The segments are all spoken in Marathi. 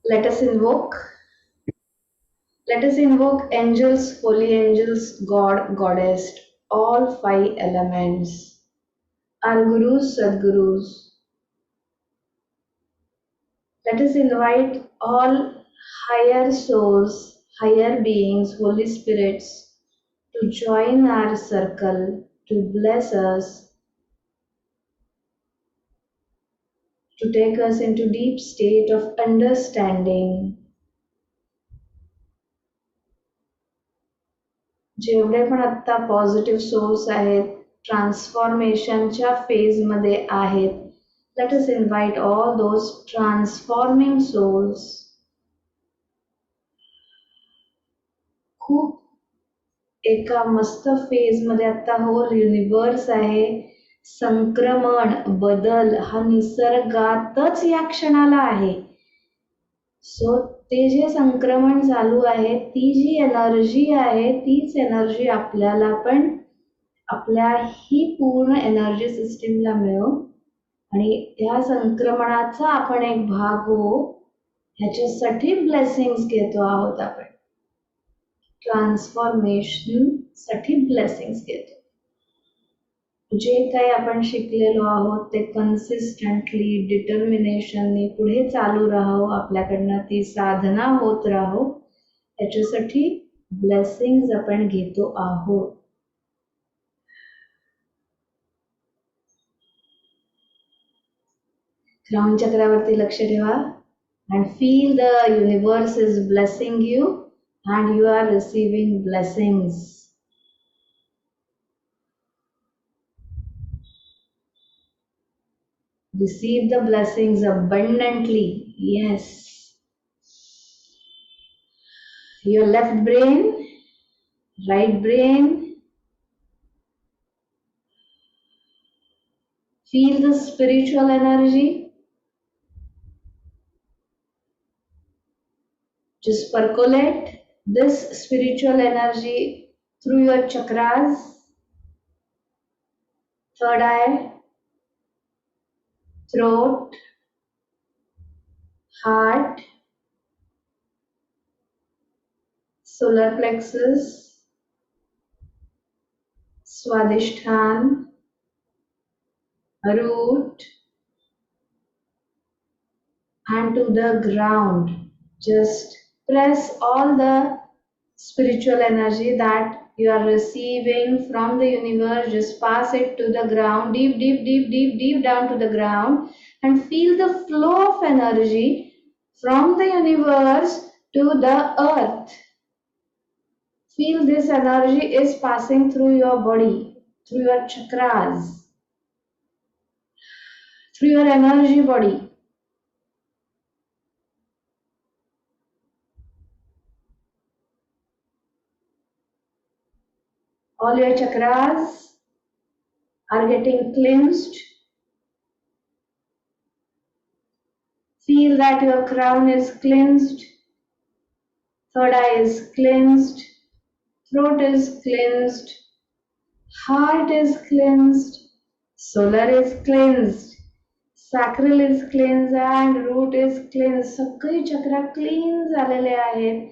Let us invoke. Let us invoke angels, holy angels, God, Goddess, all five elements, our gurus, sadgurus. Let us invite all higher souls, higher beings, Holy Spirits to join our circle, to bless us, to take us into deep state of understanding. जेवढे पण आता पॉझिटिव्ह सोल्स आहेत, ट्रान्सफॉर्मेशनच्या फेजमध्ये आहेत, let us invite all those transforming souls. खूप एका मस्त फेजमध्ये आता होल युनिवर्स आहे. संक्रमण बदल हा निसर्गातच या क्षणाला आहे. सो ते जे संक्रमण चालू आहे, ती जी एनर्जी आहे, तीच एनर्जी आपल्याला पण आपल्या ही पूर्ण एनर्जी सिस्टीमला मिळो आणि या संक्रमणाचा आपण एक भाग हो, ह्याच्यासाठी ब्लेसिंग्स घेतो आहोत आपण. ट्रान्सफॉर्मेशन साठी ब्लेसिंग्स घेतो. जे काही आपण शिकलेलो आहोत ते कन्सिस्टंटली डिटर्मिनेशनने पुढे चालू राहावं, आपल्याकडनं ती साधना होत राहो, याच्यासाठी ब्लेसिंग्स आपण घेतो आहोत. क्राउन चक्रावरती लक्ष ठेवा and feel the universe is blessing you and you are receiving blessings. Receive the blessings abundantly. Yes. Your left brain, right brain. Feel the spiritual energy. Just percolate this spiritual energy through your chakras, third eye, throat, heart, solar plexus, swadhisthana, root, and to the ground. Just press all the spiritual energy that you are receiving from the universe. Just pass it to the ground, deep, deep, deep, deep, deep down to the ground, and feel the flow of energy from the universe to the earth. Feel this energy is passing through your body, through your chakras, through your energy body. All your chakras are getting cleansed. Feel that your crown is cleansed, third eye is cleansed, throat is cleansed, heart is cleansed, solar is cleansed, sacral is cleansed and root is cleansed. सगळे चक्र क्लीन झालेले आहेत.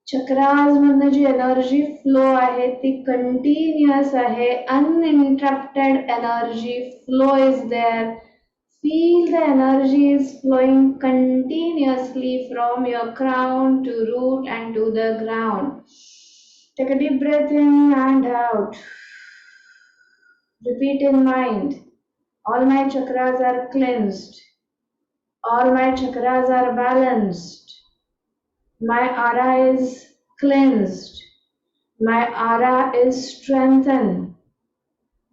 चक्राज मधनं जी एनर्जी फ्लो आहे ती कंटिन्युअस आहे. Uninterrupted energy flow is there. Feel the energy is flowing continuously from your crown to root and to the ground. Take a deep breath in and out. Repeat in mind. All my chakras are cleansed. All my chakras are balanced. My aura is cleansed. My aura is strengthened.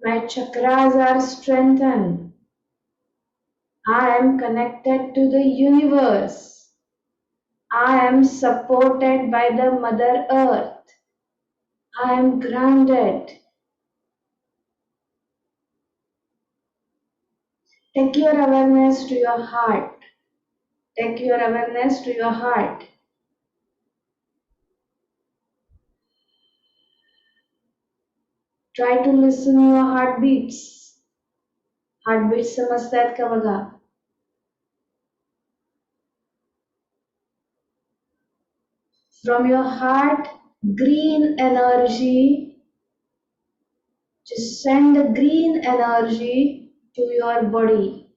My chakras are strengthened. I am connected to the universe. I am supported by the Mother Earth. I am grounded. Take your awareness to your heart. Take your awareness to your heart. Try to listen your heartbeats. Heartbeats समजतात का बघा. From your heart, green energy, just send the green energy to your body.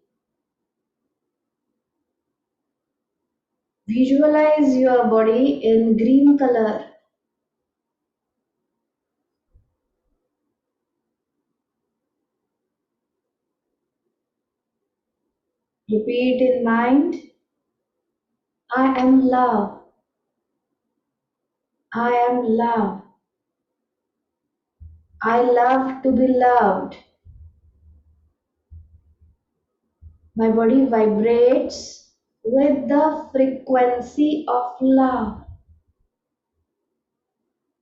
Visualize your body in green color. Repeat in mind, I am love. I am love. I love to be loved. My body vibrates with the frequency of love.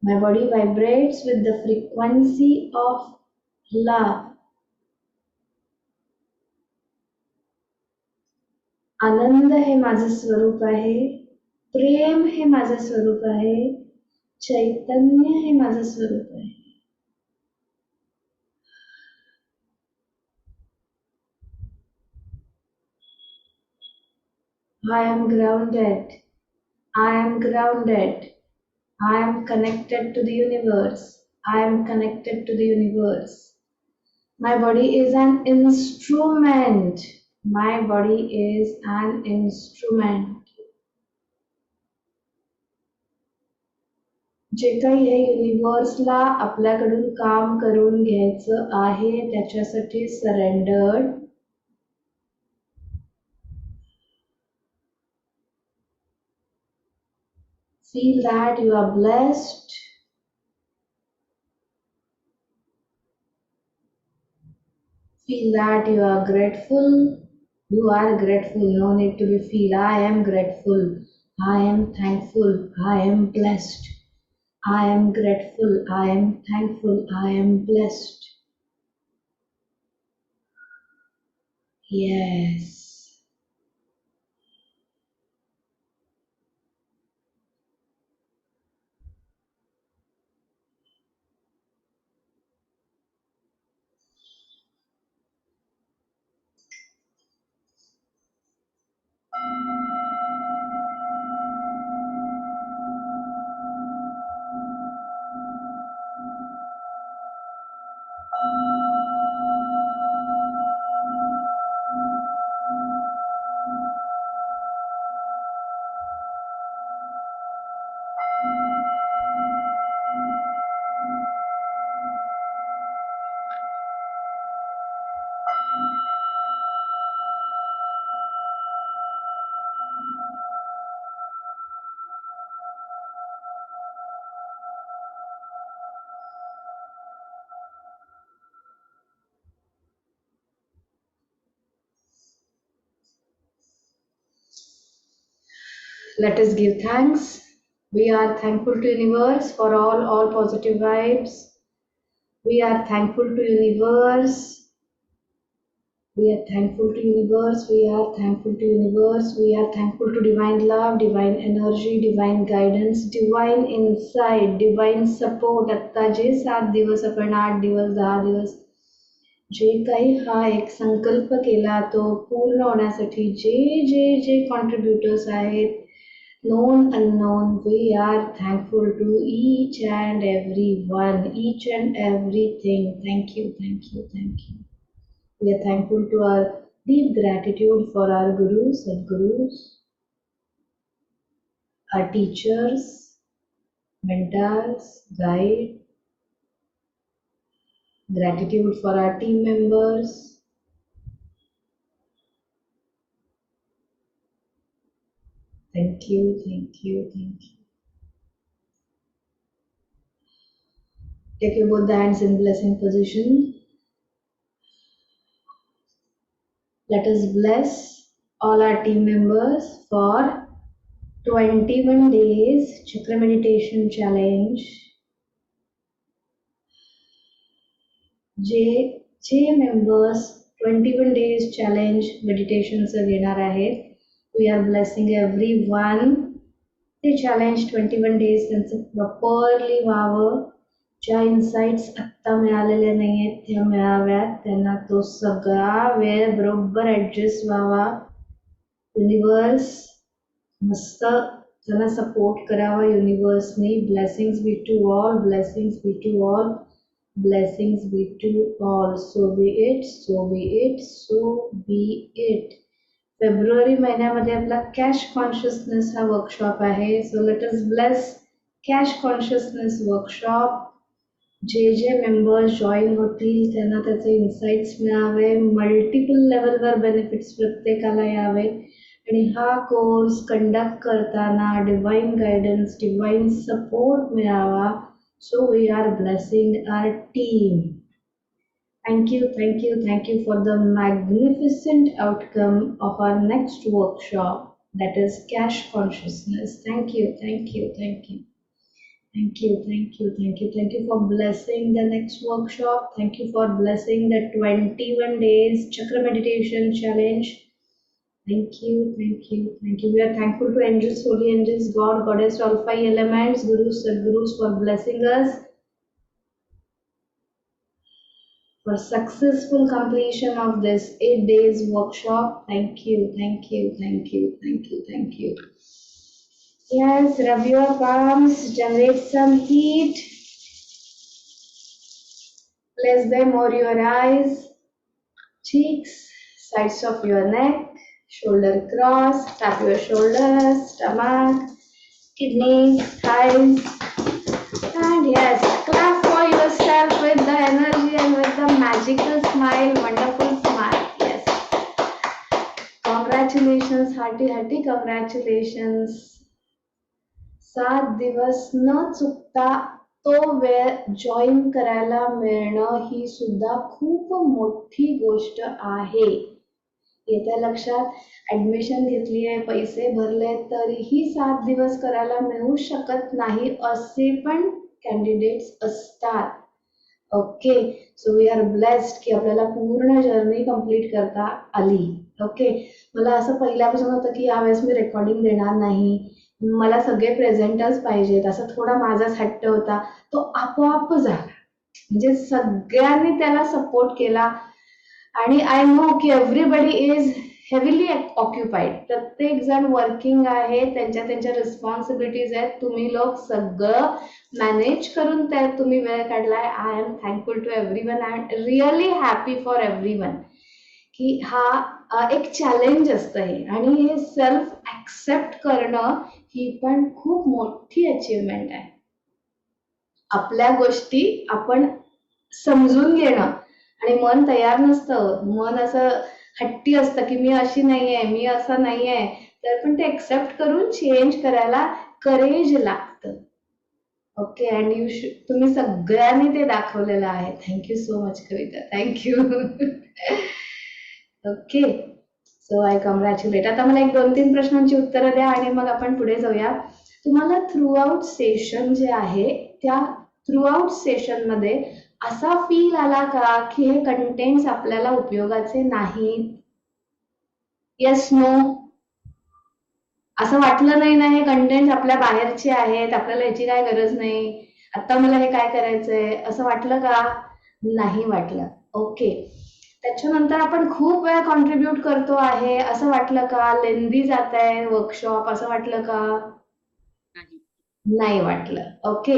My body vibrates with the frequency of love. आनंद हे माझं स्वरूप आहे. प्रेम हे माझं स्वरूप आहे. चैतन्य हे माझं स्वरूप आहे. I am grounded. I am grounded. I am connected to the universe. I am connected to the universe. My body is an instrument. My body is an instrument. जे काही हे युनिवर्सला आपल्याकडून काम करून घ्यायचं आहे त्याच्यासाठी surrendered. Feel that you are blessed. Feel that you are grateful. You are grateful. No need to be feel. I am grateful. I am thankful. I am blessed. I am grateful. I am thankful. I am blessed. Yes. Let us give thanks. We are thankful to universe for all positive vibes. We are thankful to universe. We are thankful to universe. We are thankful to universe. We are thankful to divine love, divine energy, divine guidance, divine insight, divine support. आत्ता जे 7 दिवस आपण 8 दिवस 10 दिवस जे काही हा एक संकल्प केला तो पूर्ण होण्यासाठी जे जे जे कॉन्ट्रीब्युटर्स आहेत, known, unknown, we are thankful to each and every one, each and everything. Thank you, thank you, thank you. We are thankful to our deep gratitude for our gurus, sadgurus, our teachers, mentors, guide. Gratitude for our team members. Thank you, thank you, thank you. Take your both the hands in blessing position. Let us bless all our team members for 21 days Chakra Meditation Challenge. जे members 21 days challenge meditation घेणार आहेत. We are blessing everyone. ते challenge 21 days त्यांचं properly व्हावं. ज्या इन्साइट्स आत्ता मिळालेल्या नाहीयेत त्या मिळाव्यात. त्यांना तो सगळा वेळ बरोबर ऍडजस्ट व्हावा. युनिवर्स मस्त त्यांना सपोर्ट करावा युनिवर्सने. Blessings be to all, blessings be to all, blessings be to all. So be it, so be it, so be it. फेब्रुवारी महिन्यामध्ये आपला कॅश कॉन्शियसनेस हा वर्कशॉप आहे. So let us bless cash consciousness workshop. जे मेंबर्स जॉईन होतील त्यांना त्याचे इन्साइट्स मिळावे, मल्टिपल लेवलवर बेनिफिट्स प्रत्येकाला यावे आणि हा कोर्स कंडक्ट करताना डिवाइन गायडन्स, डिवाइन सपोर्ट मिळावा. So we are blessing our team. Thank you, thank you, thank you for the magnificent outcome of our next workshop, that is cash consciousness. Thank you, thank you, thank you. Thank you, thank you, thank you, thank you for blessing the next workshop. Thank you for blessing the 21 days Chakra Meditation Challenge. Thank you, thank you, thank you. We are thankful to angels, holy angels, God, Goddess, all five elements, Gurus, Sadgurus for blessing us, for successful completion of this 8 days workshop. Thank you, thank you, thank you, thank you, thank you. Yes, rub your palms, generate some heat. Place them over your eyes, cheeks, sides of your neck, shoulder cross, tap your shoulders, stomach, kidneys, thighs. And yes, clap for yourself with the energy and with the magical smile, wonderful smile. Yes. Congratulations, hearty congratulations. 7 दिवस न चुकता तो वेळ जॉईन करायला मिळणं ही सुद्धा खूप मोठी गोष्ट आहे. येत्या लक्षात ऍडमिशन घेतली आहे, पैसे भरले, तरीही 7 दिवस करायला मिळू शकत नाही असे पण कॅन्डिडेट्स असतात. Okay, so we are blessed की आपल्याला पूर्ण जर्नी कंप्लीट करता आली. ओके, मला असं पहिल्यापासून होतं की यावेळेस मी रेकॉर्डिंग देणार नाही, मला सगळे प्रेझेंटर्स पाहिजेत, असा थोडा माझाच हट्ट होता. तो आपोआप झाला, म्हणजे सगळ्यांनी त्याला सपोर्ट केला. आणि आय नो की एव्हरीबडी इज हेविली ऑक्युपाइड. प्रत्येक जण वर्किंग आहे, त्यांच्या त्यांच्या रिस्पॉन्सिबिलिटीज आहेत. तुम्ही लोक सगळं मॅनेज करून त्यात तुम्ही वेळ काढलाय. I am thankful to everyone. I am really happy for everyone की हा एक चॅलेंज असतं हे, आणि हे सेल्फ ऍक्सेप्ट करणं ही पण खूप मोठी अचीवमेंट आहे. आपल्या गोष्टी आपण समजून घेणं, आणि मन तयार नसतं, मन असं हट्टी असतं की मी अशी नाहीये, मी असं नाहीये, तर पण ते एक्सेप्ट करून चेंज करायला करेज लागतं. ओके, अँड तुम्ही सगळ्यांनी ते दाखवलेलं आहे. Thank you so much Kavita, thank you. Okay, so I congratulate. आता मला एक 2-3 प्रश्नांची उत्तरं द्या आणि मग आपण पुढे जाऊया. तुम्हाला थ्रू आउट सेशन जे आहे, त्या थ्रू आउट सेशन मध्ये असा फील आला का की हे कंटेंट्स आपल्याला उपयोगाचे नाहीत? Yes, no? असं वाटलं नाही ना हे कंटेंट आपल्या बाहेरचे आहेत, आपल्याला याची काय गरज नाही, आता मला हे काय करायचंय, असं वाटलं का? नाही वाटलं. ओके, त्याच्यानंतर आपण खूप वेळा कॉन्ट्रीब्युट करतो आहे असं वाटलं का? लेंदी जात आहे वर्कशॉप असं वाटलं का? नाही वाटलं. ओके,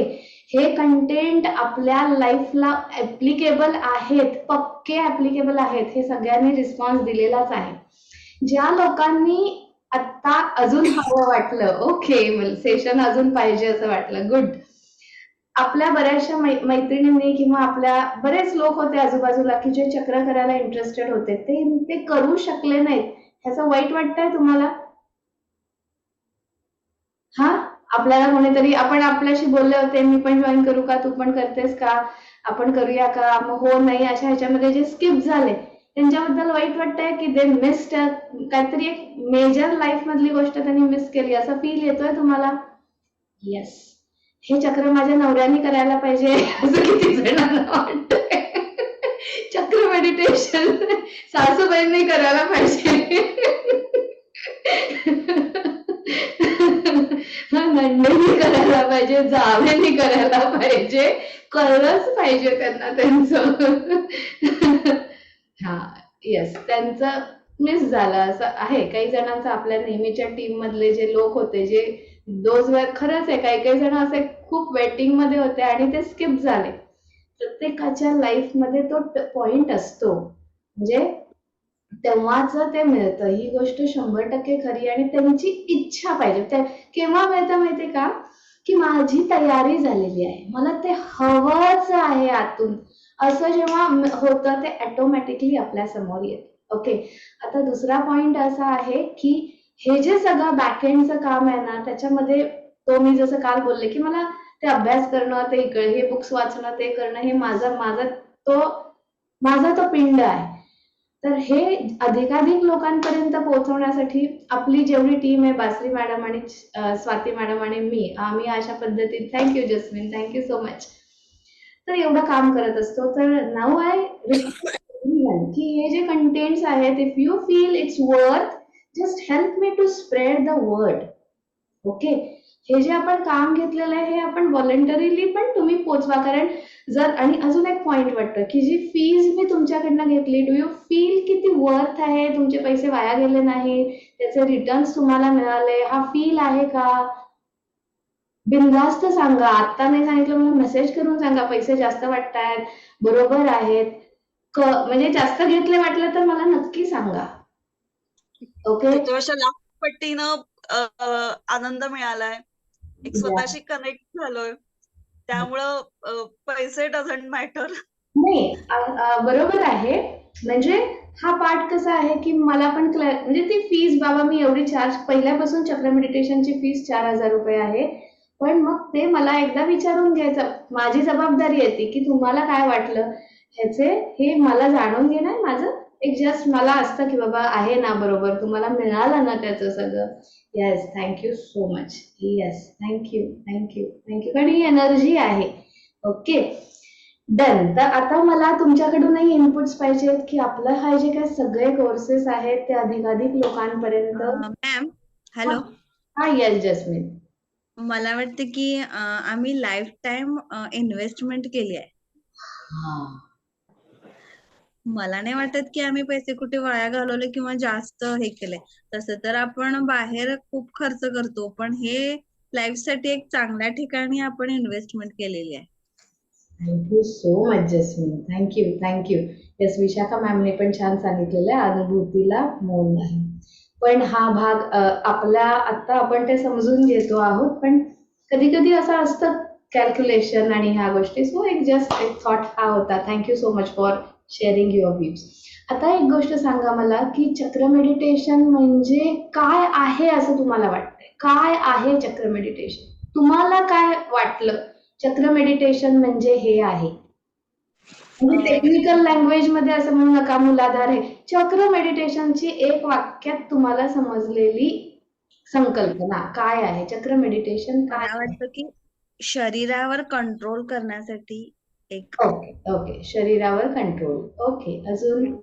हे कंटेंट आपल्या लाईफला ऍप्लिकेबल आहेत, पक्के ऍप्लिकेबल आहेत, हे सगळ्यांनी रिस्पॉन्स दिलेलाच आहे. ज्या लोकांनी आता अजून हवं वाटलं, ओके सेशन अजून पाहिजे असं वाटलं, गुड. आपल्या बऱ्याचशा मैत्रिणींनी किंवा आपल्या बरेच लोक होते आजूबाजूला की जे चक्र करायला इंटरेस्टेड होते, ते करू शकले नाहीत, ह्याचं वाईट वाटतंय तुम्हाला? हा, आपल्याला कोणीतरी, आपण आपल्याशी बोलले होते, मी पण जॉईन करू का, तू पण करतेस का, आपण करूया का, मग हो नाही अशा ह्याच्यामध्ये जे स्किप झाले त्यांच्याबद्दल वाईट वाटतंय की दे मिस्ड काहीतरी एक मेजर लाईफ मधली गोष्ट त्यांनी मिस केली, असा फील येतोय तुम्हाला? येस, हे चक्र माझ्या नवऱ्याने करायला पाहिजे असं किती जणांना वाटतंय. चक्र मेडिटेशन सासूबाईंनी करायला पाहिजे, नंदेनी करायला पाहिजे, जावेनी करायला पाहिजे, कळलंच पाहिजे त्यांना त्यांचं. हा, येस, त्यांचं मिस झालं असं आहे. काही जणांचं आपल्या नेहमीच्या टीम मधले जे लोक होते, जे दोज वेळ खरंच आहे, काही काही जण असे खूप वेटिंग मध्ये होते आणि ते स्किप झाले. प्रत्येकाच्या लाईफ मध्ये तो पॉइंट असतो, म्हणजे तेव्हाच ते मिळतं. ही गोष्ट 100% खरी आणि त्यांची इच्छा पाहिजे. केव्हा मिळतं माहितीये का? की माझी तयारी झालेली आहे. मला ते हवंच आहे आतून. असं जेव्हा होतं ते ऑटोमॅटिकली आपल्या समोर येतं. ओके. आता दुसरा पॉइंट असा आहे की हे जे सगळं बॅकएंडचं काम आहे ना, त्याच्यामध्ये तो मी जसं काल बोलले की मला ते अभ्यास करणं, ते हे बुक्स वाचणं, ते करणं, हे तो माझा तो पिंड आहे. तर हे अधिकाधिक लोकांपर्यंत पोहोचवण्यासाठी आपली जेवढी टीम आहे, बासरी मॅडम आणि स्वाती मॅडम आणि मी, आम्ही अशा पद्धतीने, थँक्यू जस्मिन, थँक्यू सो मच, तर एवढं काम करत असतो. तर नाऊ आय की हे जे कंटेंट्स आहेत, if you feel it's worth, just help me to spread the word. Okay. हे जे आपण काम घेतलेलं आहे, हे आपण व्हॉलंटरीली पण तुम्ही पोचवा. कारण जर, आणि अजून एक पॉइंट वाटतं की जी फीज मी तुमच्याकडनं घेतली, डू यू फील की ती वर्थ आहे, तुमचे पैसे वाया गेले नाही, त्याचे रिटर्न्स तुम्हाला मिळाले, हा फील आहे का? बिनधास्त सांगा. आता नाही सांगितलं मला मेसेज करून सांगा, पैसे जास्त वाटतायत, बरोबर आहेत, म्हणजे जास्त घेतले वाटलं तर मला नक्की सांगा. ओके. त्याच्यापेक्षा लाख पट्टीनं आनंद मिळालाय, एक स्वतःशी कनेक्ट झालोय, त्यामुळं पैसे डझंट मॅटर. नाही, बरोबर आहे. म्हणजे हा पार्ट कसा आहे की मला पण म्हणजे ती फीस, बाबा मी एवढी चार्ज, पहिल्यापासून चक्र मेडिटेशनची फीस 4,000 रुपये आहे. पण मग ते मला एकदा विचारून घ्यायचं, माझी जबाबदारी येते की तुम्हाला काय वाटलं ह्याचे, हे मला जाणून घेणं माझं एक जस्ट मला असतं की बाबा आहे ना बरोबर, तुम्हाला मिळालं ना त्याचं सगळं. Yes, thank you so much. Yes, thank you thank you thank you. कारण ही एनर्जी आहे. Okay, done. तर आता मला तुमच्याकडूनही इनपुट्स पाहिजेत की आपलं हा जे काही सगळे कोर्सेस आहेत ते अधिकाधिक लोकांपर्यंत. Ma'am, hello. हा, येस जस्मिन. मला वाटतं की आम्ही लाईफ टाइम इन्व्हेस्टमेंट केली आहे. मला नाही वाटत की आम्ही पैसे कुठे वाया घालवले किंवा जास्त हे केले. तसं तर आपण बाहेर खूप खर्च करतो, पण हे लाईफ साठी एक चांगल्या ठिकाणी आपण इन्व्हेस्टमेंट केलेली आहे. थँक्यू सो मच जस्मिन, थँक्यू थँक्यू. येस, विशाखा मॅमने पण छान सांगितलेलं आहे, अनुभूतीला मोल नाही. पण हा भाग आपल्या आता आपण ते समजून घेतो आहोत, पण कधी कधी असं असतं कॅल्क्युलेशन आणि ह्या गोष्टी. सो एक जस्ट एक थॉट हा होता. Thank you so much for sharing your views. आता एक गोष्ट सांगा मला की चक्र मेडिटेशन म्हणजे काय आहे असं तुम्हाला वाटतंय? काय आहे चक्र मेडिटेशन? तुम्हाला काय वाटलं चक्र मेडिटेशन म्हणजे हे आहे? म्हणजे टेक्निकल लँग्वेज मध्ये असं म्हणू नका, मुलाधार आहे. चक्र मेडिटेशनची एक वाक्यात तुम्हाला समजलेली संकल्पना काय आहे? चक्र मेडिटेशन काय? मला वाटतं की शरीरावर कंट्रोल करण्यासाठी एक. ओके ओके, शरीरावर कंट्रोल. ओके, अजून?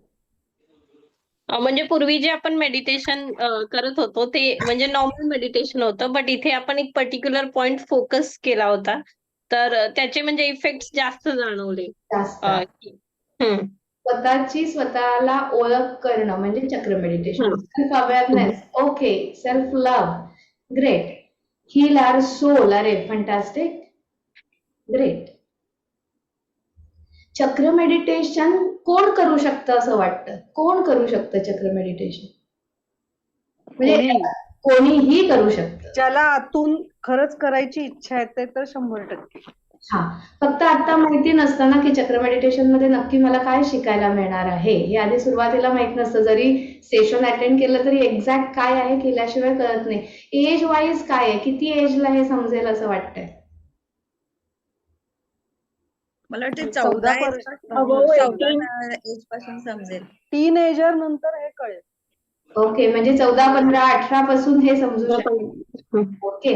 म्हणजे पूर्वी जे आपण मेडिटेशन करत होतो ते म्हणजे नॉर्मल मेडिटेशन होतं, बट इथे आपण एक पर्टिक्युलर पॉइंट फोकस केला होता, तर त्याचे म्हणजे इफेक्ट्स जास्त जाणवले. जास्त हम्म. स्वतःची स्वतःला ओळख करणं म्हणजे chakra meditation. Self awareness. Okay, self love. Great. Heal our soul. अरे फंटास्टिक, ग्रेट. चक्र मेडिटेशन कोण करू शकतं असं वाटतं? कोण करू शकतं चक्र मेडिटेशन? म्हणजे कोणीही करू शकतं. ज्याला आतून खरंच करायची इच्छा आहे ते तर 100%. हा, फक्त आता माहिती नसतं ना की चक्र मेडिटेशन मध्ये नक्की मला काय शिकायला मिळणार आहे. हे आधी सुरुवातीला माहित नसतं. जरी सेशन अटेंड केलं तरी एक्झॅक्ट काय आहे केल्याशिवाय कळत नाही. एज वाईज काय आहे, किती एजला हे समजेल असं वाटतंय? मला वाटतं 14 एज पासून समजेल. टीनेजर नंतर हे कळेल. ओके, म्हणजे 14, 15, 18 पासून हे समजू शकतो. Okay,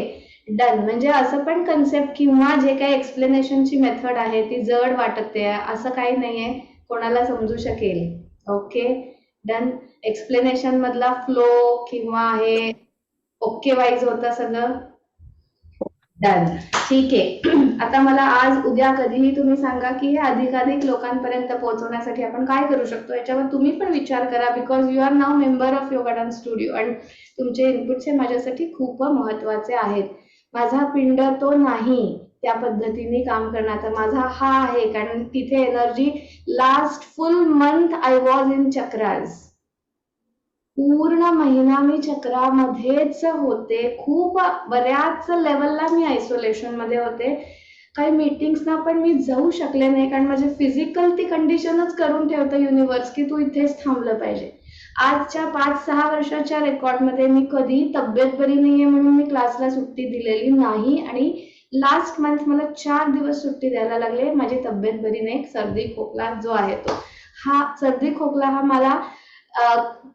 done. म्हणजे असं पण कन्सेप्ट किंवा जे काही एक्सप्लेनेशनची मेथड आहे ती जड वाटते असं काही नाहीये, कोणाला समजू शकेल. Okay, done. एक्सप्लेनेशन मधला फ्लो किंवा हे ओके वाईज होतं सगळं? डन, ठीक आहे. आता मला आज उद्या कधीही तुम्ही सांगा की हे अधिकाधिक लोकांपर्यंत पोहोचवण्यासाठी आपण काय करू शकतो, याच्यावर तुम्ही पण विचार करा. Because you are now member of yoga dance studio आणि तुमचे इनपुट्स हे माझ्यासाठी खूप महत्वाचे आहेत. माझा पिंड तो नाही त्या पद्धतीने काम करण्याचा, माझा हा आहे. कारण तिथे energy last full month I was in chakras. पूर्ण महिना मी चक्रामध्येच होते. खूप बऱ्याच लेवलला मी आयसोलेशन मध्ये होते. काही मीटिंग्सना पण मी जाऊ शकले नाही, कारण माझे फिजिकल ती कंडिशनच करून ठेवतं युनिव्हर्स की तू इथेच थांबलं पाहिजे. आजच्या 5-6 वर्षाच्या रेकॉर्डमध्ये मी कधी तब्येत बरी नाहीये म्हणून मी क्लासला सुट्टी दिलेली नाही. आणि लास्ट मंथ मला 4 दिवस सुट्टी द्यायला लागले. माझी तब्येत बरी नाही, सर्दी खोकला जो आहे तो. हा सर्दी खोकला हा मला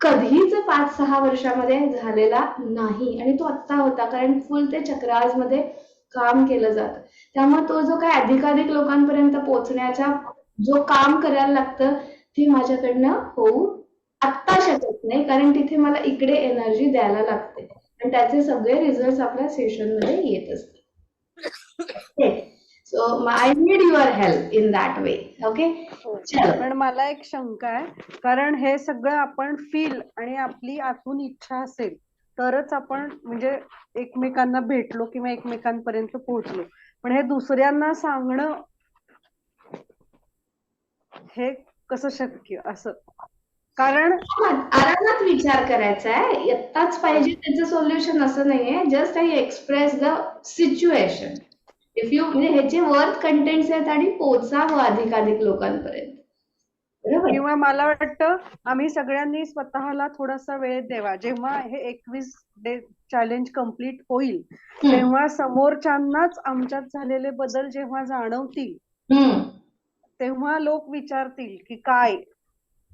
कधीच 5-6 वर्षामध्ये झालेला नाही. आणि तो आत्ता होता, कारण फुल ते चक्रास मध्ये काम केलं जातं. त्यामुळे तो जो काही अधिकाधिक लोकांपर्यंत पोहोचण्याचा जो काम करायला लागतं ते माझ्याकडनं होऊ आत्ता शकत नाही, कारण तिथे मला इकडे एनर्जी द्यायला लागते आणि त्याचे सगळे रिझल्ट आपल्या सेशन मध्ये येत असतात. So I need your help in that way. Okay, पण मला एक शंका आहे, कारण हे सगळं आपण फील आणि आपली आतून इच्छा असेल तरच आपण म्हणजे एकमेकांना भेटलो किंवा एकमेकांपर्यंत पोहोचलो. पण हे दुसऱ्यांना सांगणं हे कसं शक्य असं? कारण आरामात विचार करायचा आहे, येताच पाहिजे त्याचं सोल्युशन असं नाहीये. Just I express the situation. If you म्हणजे ह्याचे वर्थ कंटेंट्स आहेत आणि पोचावं अधिकाधिक लोकांपर्यंत. बरोबर. किंवा मला वाटतं आम्ही सगळ्यांनी स्वतःला थोडासा वेळ द्यावा. जेव्हा हे 21 डे चॅलेंज कम्प्लीट होईल तेव्हा समोरच्यांनाच आमच्यात झालेले बदल जेव्हा जाणवतील तेव्हा लोक विचारतील की काय,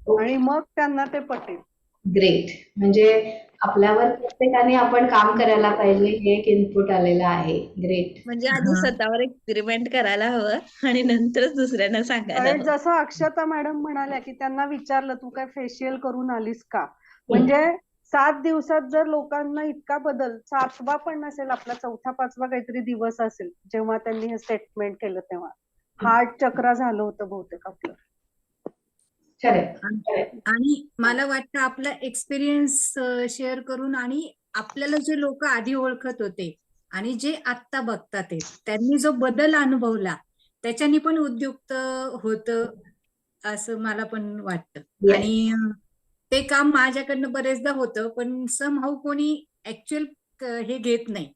आणि मग त्यांना ते पटेल. ग्रेट. म्हणजे आपल्यावर प्रत्येकाने आपण काम करायला पाहिजे, हे एक इनपुट आलेलं आहे. ग्रेट. म्हणजे आधी स्वतःवर एक्सपेरिमेंट करायला हवं आणि नंतरच दुसऱ्यांना सांगायला आणि हवं. जसं अक्षता मॅडम म्हणाल्या की त्यांना विचारलं तू काय फेशियल करून आलीस का, म्हणजे 7 दिवसात जर लोकांना इतका बदल, 7वा पण नसेल आपला, 4था-5वा काहीतरी दिवस असेल जेव्हा त्यांनी हे स्टेटमेंट केलं, तेव्हा हार्ट चक्र झालं होतं बहुतेक आपलं. आणि मला वाटतं आपला एक्सपिरियन्स शेअर करून आणि आपल्याला जे लोक आधी ओळखत होते आणि जे आत्ता बघतात त्यांनी जो बदल अनुभवला त्याच्यानी पण उद्युक्त होतं असं मला पण वाटतं. आणि ते काम माझ्याकडनं बरेचदा होतं, पण समहाऊ कोणी ऍक्च्युअल हे घेत नाही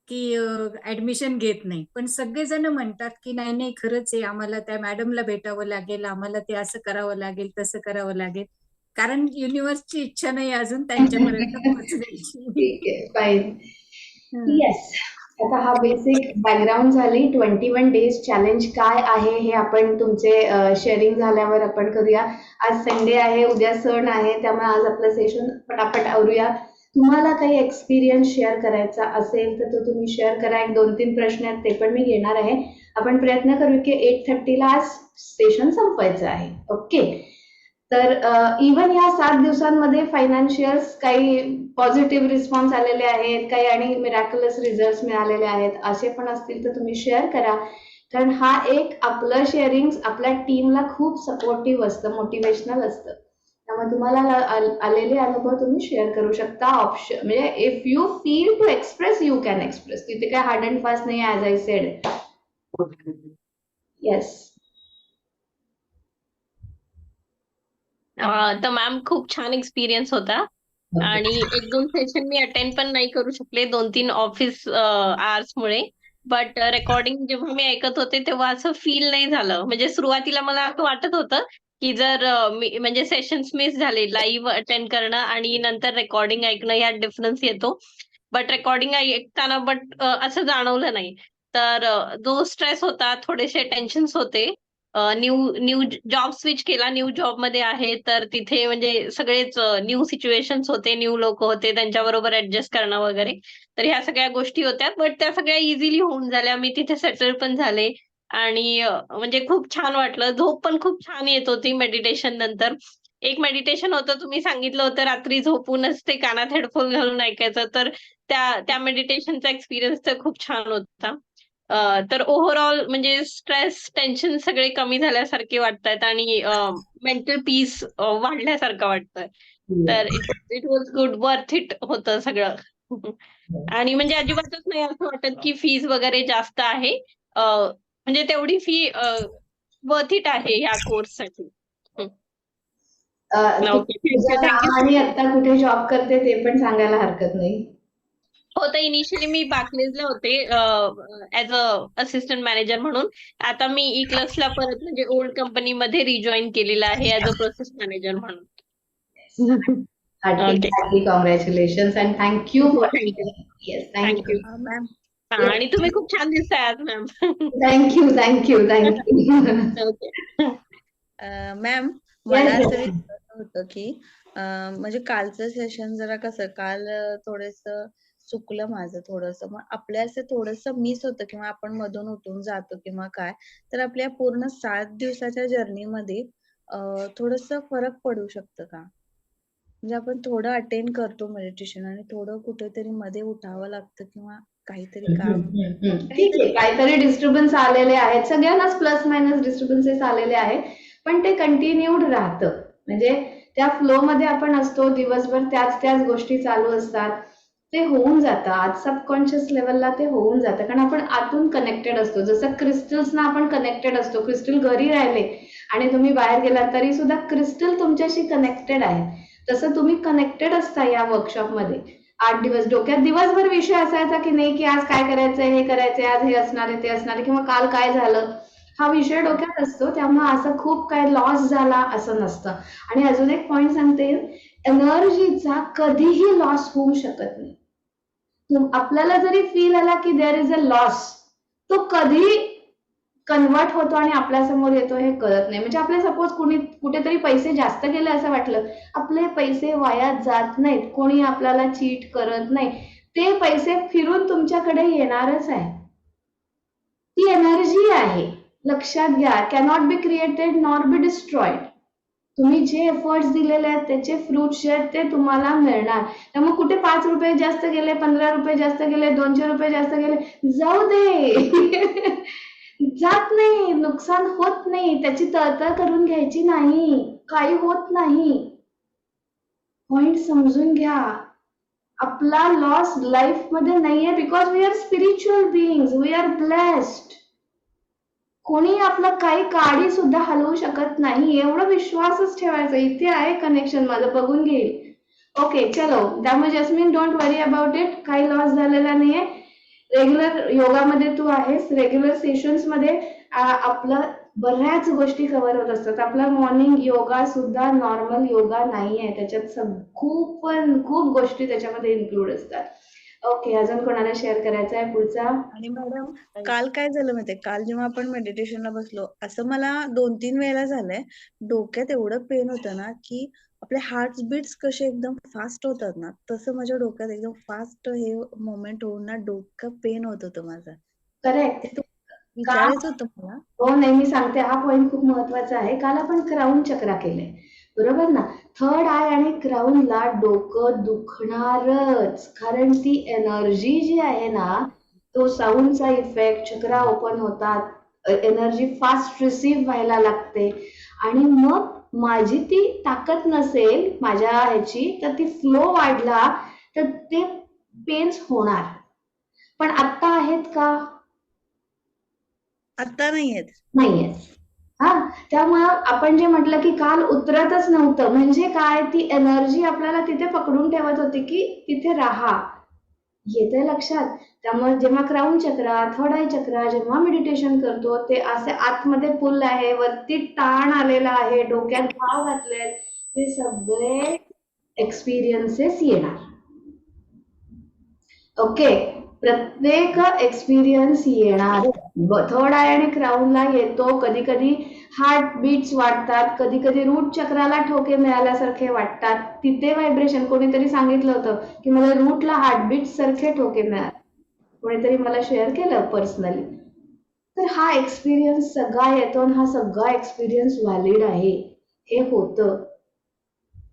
की ऍडमिशन घेत नाही. पण सगळेजण म्हणतात की नाही नाही खरंच आहे, आम्हाला त्या मॅडमला भेटावं लागेल, आम्हाला ते असं करावं लागेल, तसं करावं लागेल, कारण युनिव्हर्सची इच्छा नाही अजून त्यांच्यापर्यंत पोहोचण्याची. ठीक आहे, फाईन. येस. आता हा बेसिक बॅकग्राऊंड झाली. 21 डेज चॅलेंज काय आहे हे आपण तुमचे शेअरिंग झाल्यावर आपण करूया. आज संडे आहे, उद्या सण आहे, त्यामुळे आज आपलं सेशन पटापट आवरूया. तुम्हाला काही एक्सपिरियन्स शेअर करायचा असेल तर तो तुम्ही शेअर करा. 1-2-3 प्रश्न आहेत ते पण मी घेणार आहे. आपण प्रयत्न करू की 8:30ला आज सेशन संपवायचं आहे. ओके. तर इव्हन ह्या 7 दिवसांमध्ये फायनान्शियल्स काही पॉझिटिव्ह रिस्पॉन्स आलेले आहेत, काही आणि मिरॅक्युलस रिझल्ट मिळालेले आहेत, असे पण असतील तर तुम्ही शेअर करा. कारण हा एक आपलं शेअरिंग आपल्या टीमला खूप सपोर्टिव्ह असतं, मोटिवेशनल असतं. त्यामुळे तुम्हाला आलेले अनुभव तुम्ही शेअर करू शकता. ऑप्शन म्हणजे if you feel to express you can express. तिथे काय हार्ड अँड फास्ट नाही, ऍज आय सेड. येस. तर मॅम खूप छान एक्सपिरियन्स होता आणि 1-2 सेशन मी अटेंड पण नाही करू शकले 2-3 ऑफिस आवर्स मुळे. बट रेकॉर्डिंग जेव्हा मी ऐकत होते तेव्हा असं फील नाही झालं. म्हणजे सुरुवातीला मला असं वाटत होतं की जर म्हणजे सेशन्स मिस झाले, लाईव्ह अटेंड करणं आणि नंतर रेकॉर्डिंग ऐकणं यात डिफरन्स येतो. बट रेकॉर्डिंग ऐकताना असं जाणवलं नाही. तर जो स्ट्रेस होता, थोडेसे टेन्शन्स होते. न्यू न्यू जॉब स्विच केला, न्यू जॉब मध्ये आहे, तर तिथे म्हणजे सगळेच न्यू सिच्युएशन्स होते, न्यू लोक होते, त्यांच्याबरोबर ऍडजस्ट करणं वगैरे. तर ह्या सगळ्या गोष्टी होत्या, बट त्या सगळ्या इझिली होऊन झाल्या. मी तिथे सेटल पण झाले आणि म्हणजे खूप छान वाटलं. झोप पण खूप छान येत होती मेडिटेशन नंतर. एक मेडिटेशन होतं, तुम्ही सांगितलं होतं रात्री झोपूनच ते कानात हेडफोन घालून ऐकायचं, तर त्या मेडिटेशनचा एक्सपिरियन्स तर खूप छान होता. तर ओव्हरऑल म्हणजे स्ट्रेस, टेन्शन सगळे कमी झाल्यासारखे वाटतायत आणि मेंटल पीस वाढल्यासारखं वाटतंय. तर it was good, worth it होतं सगळं. आणि म्हणजे अजिबातच नाही असं वाटत की फीज वगैरे जास्त आहे. म्हणजे तेवढी फी वर्थ इट आहे ह्या कोर्ससाठी. तू ओके, थँक्यू तुझ्या थँक्यू सो आणि मच. आता कुठे जॉब करते ते पण सांगायला हरकत नाही. हो, तर इनिशियली मी बार्कलेजला होते ऍज अ असिस्टंट मॅनेजर म्हणून. आता मी इक्लसला परत म्हणजे ओल्ड कंपनीमध्ये रिजॉईन केलेलं आहे ऍज अ प्रोसेस मॅनेजर म्हणून. Heartily okay, heartily congratulation and thank you for thank you yes thank you thank you. Ma'am आणि तुम्ही खूप छान दिसताय आज ma'am. Thank you thank you thank you. Okay. Ma'am Yes, मला yes. असं विचारायचं होतं की म्हणजे कालचं सेशन जरा कसं काल थोडंसं चुकलं माझं थोडंसं, मग आपल्या असं थोडंसं मिस होतं किंवा आपण मधून उठून जातो किंवा काय, तर आपल्या पूर्ण 7 दिवसाच्या जर्नीमध्ये थोडंसं फरक पडू शकतं का? म्हणजे आपण थोडं अटेंड करतो मेडिटेशन आणि थोडं कुठेतरी मध्ये उठावं लागतं किंवा काहीतरी काम ठीक आहे, काहीतरी डिस्टर्बन्स आलेले आहेत, सगळ्यांनाच प्लस मायनस डिस्टर्बन्सेस आलेले आहेत, पण ते कंटिन्यूड राहतं. म्हणजे त्या फ्लो मध्ये आपण असतो, दिवसभर त्याच गोष्टी चालू असतात, ते होऊन जातं. आज सबकॉन्शियस लेवलला ते होऊन जातं, कारण आपण आतून कनेक्टेड असतो. जसं क्रिस्टल्सना आपण कनेक्टेड असतो, क्रिस्टल घरी राहिले आणि तुम्ही बाहेर गेलात तरी सुद्धा क्रिस्टल तुमच्याशी कनेक्टेड आहे. तसं तुम्ही कनेक्टेड असता या वर्कशॉपमध्ये. 8 दिवस डोक्यात दिवसभर विषय असायचा की नाही, की आज काय करायचंय, हे करायचंय, आज हे असणार आहे, ते असणार आहे, किंवा काल काय झालं, हा विषय डोक्यात असतो. त्यामुळे असं खूप काय लॉस झाला असं नसतं. आणि अजून एक पॉइंट सांगते, एनर्जीचा कधीही लॉस होऊ शकत नाही. आपल्याला जरी फील आला की देअर इज अ लॉस, तो कधी कन्वर्ट होतो आणि आपल्या समोर येतो हे कळत नाही. म्हणजे आपले सपोज कुठेतरी पैसे जास्त गेले असं वाटलं, आपले पैसे वाया जात नाहीत, कोणी आपल्याला चीट करत नाही, ते पैसे फिरून तुमच्याकडे येणारच आहे. ती एनर्जी आहे, लक्षात घ्या. Cannot be created not be destroyed. तुम्ही जे एफर्ट्स दिलेले आहेत त्याचे फ्रुट्स जे आहेत ते तुम्हाला मिळणार. त्यामुळे कुठे 5 रुपये जास्त गेले, 15 रुपये जास्त गेले, 200 रुपये जास्त गेले, जाऊ दे. जात नाही, नुकसान होत नाही, त्याची तळतळ करून घ्यायची नाही, काही होत नाही. पॉइंट समजून घ्या. आपला लॉस लाईफ मध्ये नाहीये, because we are spiritual beings, we are blessed. कोणी आपलं काही काडी सुद्धा हलवू शकत नाही, एवढं विश्वासच ठेवायचा. इथे आहे कनेक्शन माझं, बघून घेईल. ओके चलो, त्यामुळे जस्मिन डोंट वरी अबाउट इट, काही लॉस झालेला नाहीये. रेग्युलर योगामध्ये तू आहेस, रेग्युलर सेशन्स मध्ये आपलं बऱ्याच गोष्टी कव्हर होत असतात. आपला मॉर्निंग योगा सुद्धा नॉर्मल योगा नाहीये, त्याच्यात खूप गोष्टी त्याच्यामध्ये इन्क्लूड असतात. ओके, अजून कोणाला शेअर करायचं आहे पुढचा? आणि मॅडम काल काय झालं माहितीये, काल जेव्हा आपण मेडिटेशनला बसलो, असं मला 2-3 वेळेला झालंय, डोक्यात एवढं पेन होतं ना की आपले हार्ट बीट्स कसे एकदम फास्ट होतात ना, तसं माझ्या डोक्यात एकदम फास्ट हे मोमेंट होऊन ना डोकं पेन होत होतं माझं. करेक्ट. ते विचारायचं होतं मला. हो नाही, मी सांगते, हा पॉइंट खूप महत्वाचा आहे. काल आपण क्राऊन चक्रा केले, बरोबर ना? थर्ड आय आणि क्राऊनला डोकं दुखणारच, कारण ती एनर्जी जी आहे ना, तो साऊंडचा इफेक्ट, चक्रा ओपन होतात, एनर्जी फास्ट रिसीव्ह व्हायला लागते, आणि मग माझी ती ताकद नसेल माझ्या ह्याची, तर ती फ्लो वाढला तर ते पेन्स होणार. पण आता आहेत का? आता नाहीयेत. नाहीये. हा, त्यामुळं आपण जे म्हटलं की काल उतरतच नव्हतं, म्हणजे काय, ती एनर्जी आपल्याला तिथे पकडून ठेवत होती की तिथे राहा. येते लक्षात? त्यामुळे जेव्हा क्राऊन चक्रा, थर्ड आय चक्रा जेव्हा मेडिटेशन करतो, ते असे आतमध्ये पुल आहे, वरती टाण आलेला आहे, डोक्यात भाव घातलेत, ते सगळे एक्सपिरियन्सेस येणार. ओके, प्रत्येक एक्सपिरियन्स येणार. थर्ड आय आणि क्राऊनला येतो, कधी कधी हार्ट बीट्स वाढतात, कधी कधी रूट चक्राला ठोके मिळाल्यासारखे वाटतात, तिथे व्हायब्रेशन. कोणीतरी सांगितलं होतं की मला रूटला हार्टबीट सारखे ठोके मिळाले, कोणीतरी मला शेअर केलं पर्सनली. तर हा एक्सपिरियन्स सगळा येतो आणि हा सगळा एक्सपिरियन्स व्हॅलिड आहे, हे होतं.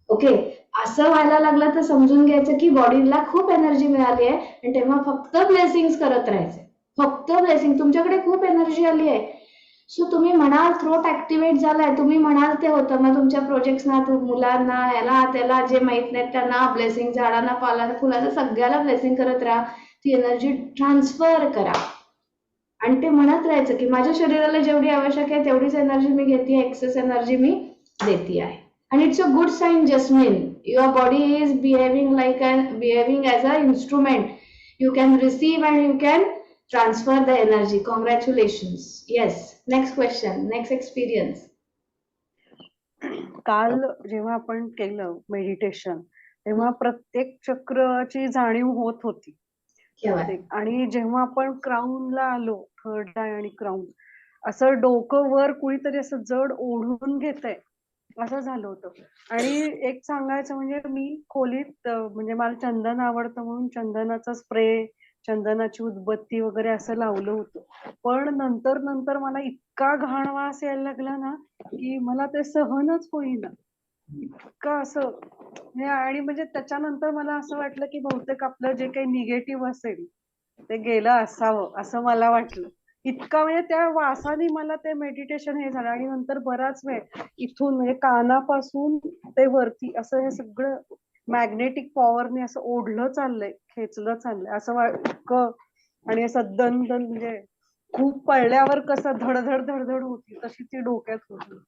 ओके, असं व्हायला लागलं तर समजून घ्यायचं की बॉडीला खूप एनर्जी मिळाली आहे, आणि तेव्हा फक्त ब्लेसिंग्स करत राहायचे, फक्त ब्लेसिंग. तुमच्याकडे खूप एनर्जी आली आहे, सो तुम्ही म्हणाल थ्रोट ऍक्टिव्हेट झालाय, तुम्ही म्हणाल ते होतं, मग तुमच्या प्रोजेक्ट्सना, मुलांना, याला त्याला जे माहित नाही त्यांना ब्लेसिंग, झाडांना, पालांना, फुलांना सगळ्याला ब्लेसिंग करत राहा. ती एनर्जी ट्रान्सफर करा आणि ते म्हणत राहायचं की माझ्या शरीराला जेवढी आवश्यक आहे तेवढीच एनर्जी मी घेते, एक्सेस एनर्जी मी देते आहे. आणि it's a good sign Jasmine. Your body is behaving as a instrument. You can receive and you can transfer the energy. Congratulations. Yes, next question, next experience. काल जेव्हा आपण केलं मेडिटेशन तेव्हा प्रत्येक चक्रची जाणीव होत होती. आणि जेव्हा आपण क्राऊनला आलो, थर्ड आय आणि क्राऊन, असं डोकं वर कुणीतरी असं जड ओढून घेतंय असं झालं होतं. आणि एक सांगायचं म्हणजे मी खोलीत, म्हणजे मला चंदन आवडतं म्हणून चंदनाचा स्प्रे, चंदनाची उदबत्ती वगैरे असं लावलं होतं. पण नंतर मला इतका घाण वास यायला लागला ना की मला ते सहनच होईना, इतका असं. आणि म्हणजे त्याच्यानंतर मला असं वाटलं की बहुतेक आपलं जे काही निगेटिव्ह असेल ते गेलं असावं असं मला वाटलं. इतका म्हणजे त्या वासाने मला ते मेडिटेशन हे झालं. आणि नंतर बराच वेळ इथून म्हणजे कानापासून ते वरती असं हे सगळं मॅग्नेटिक पॉवरने असं ओढलं चाललंय, खेचलं चाललंय असं वाटतं. आणि असं दन म्हणजे खूप पळल्यावर कसं धडधड धडधड होती तशी ती डोक्यात होती.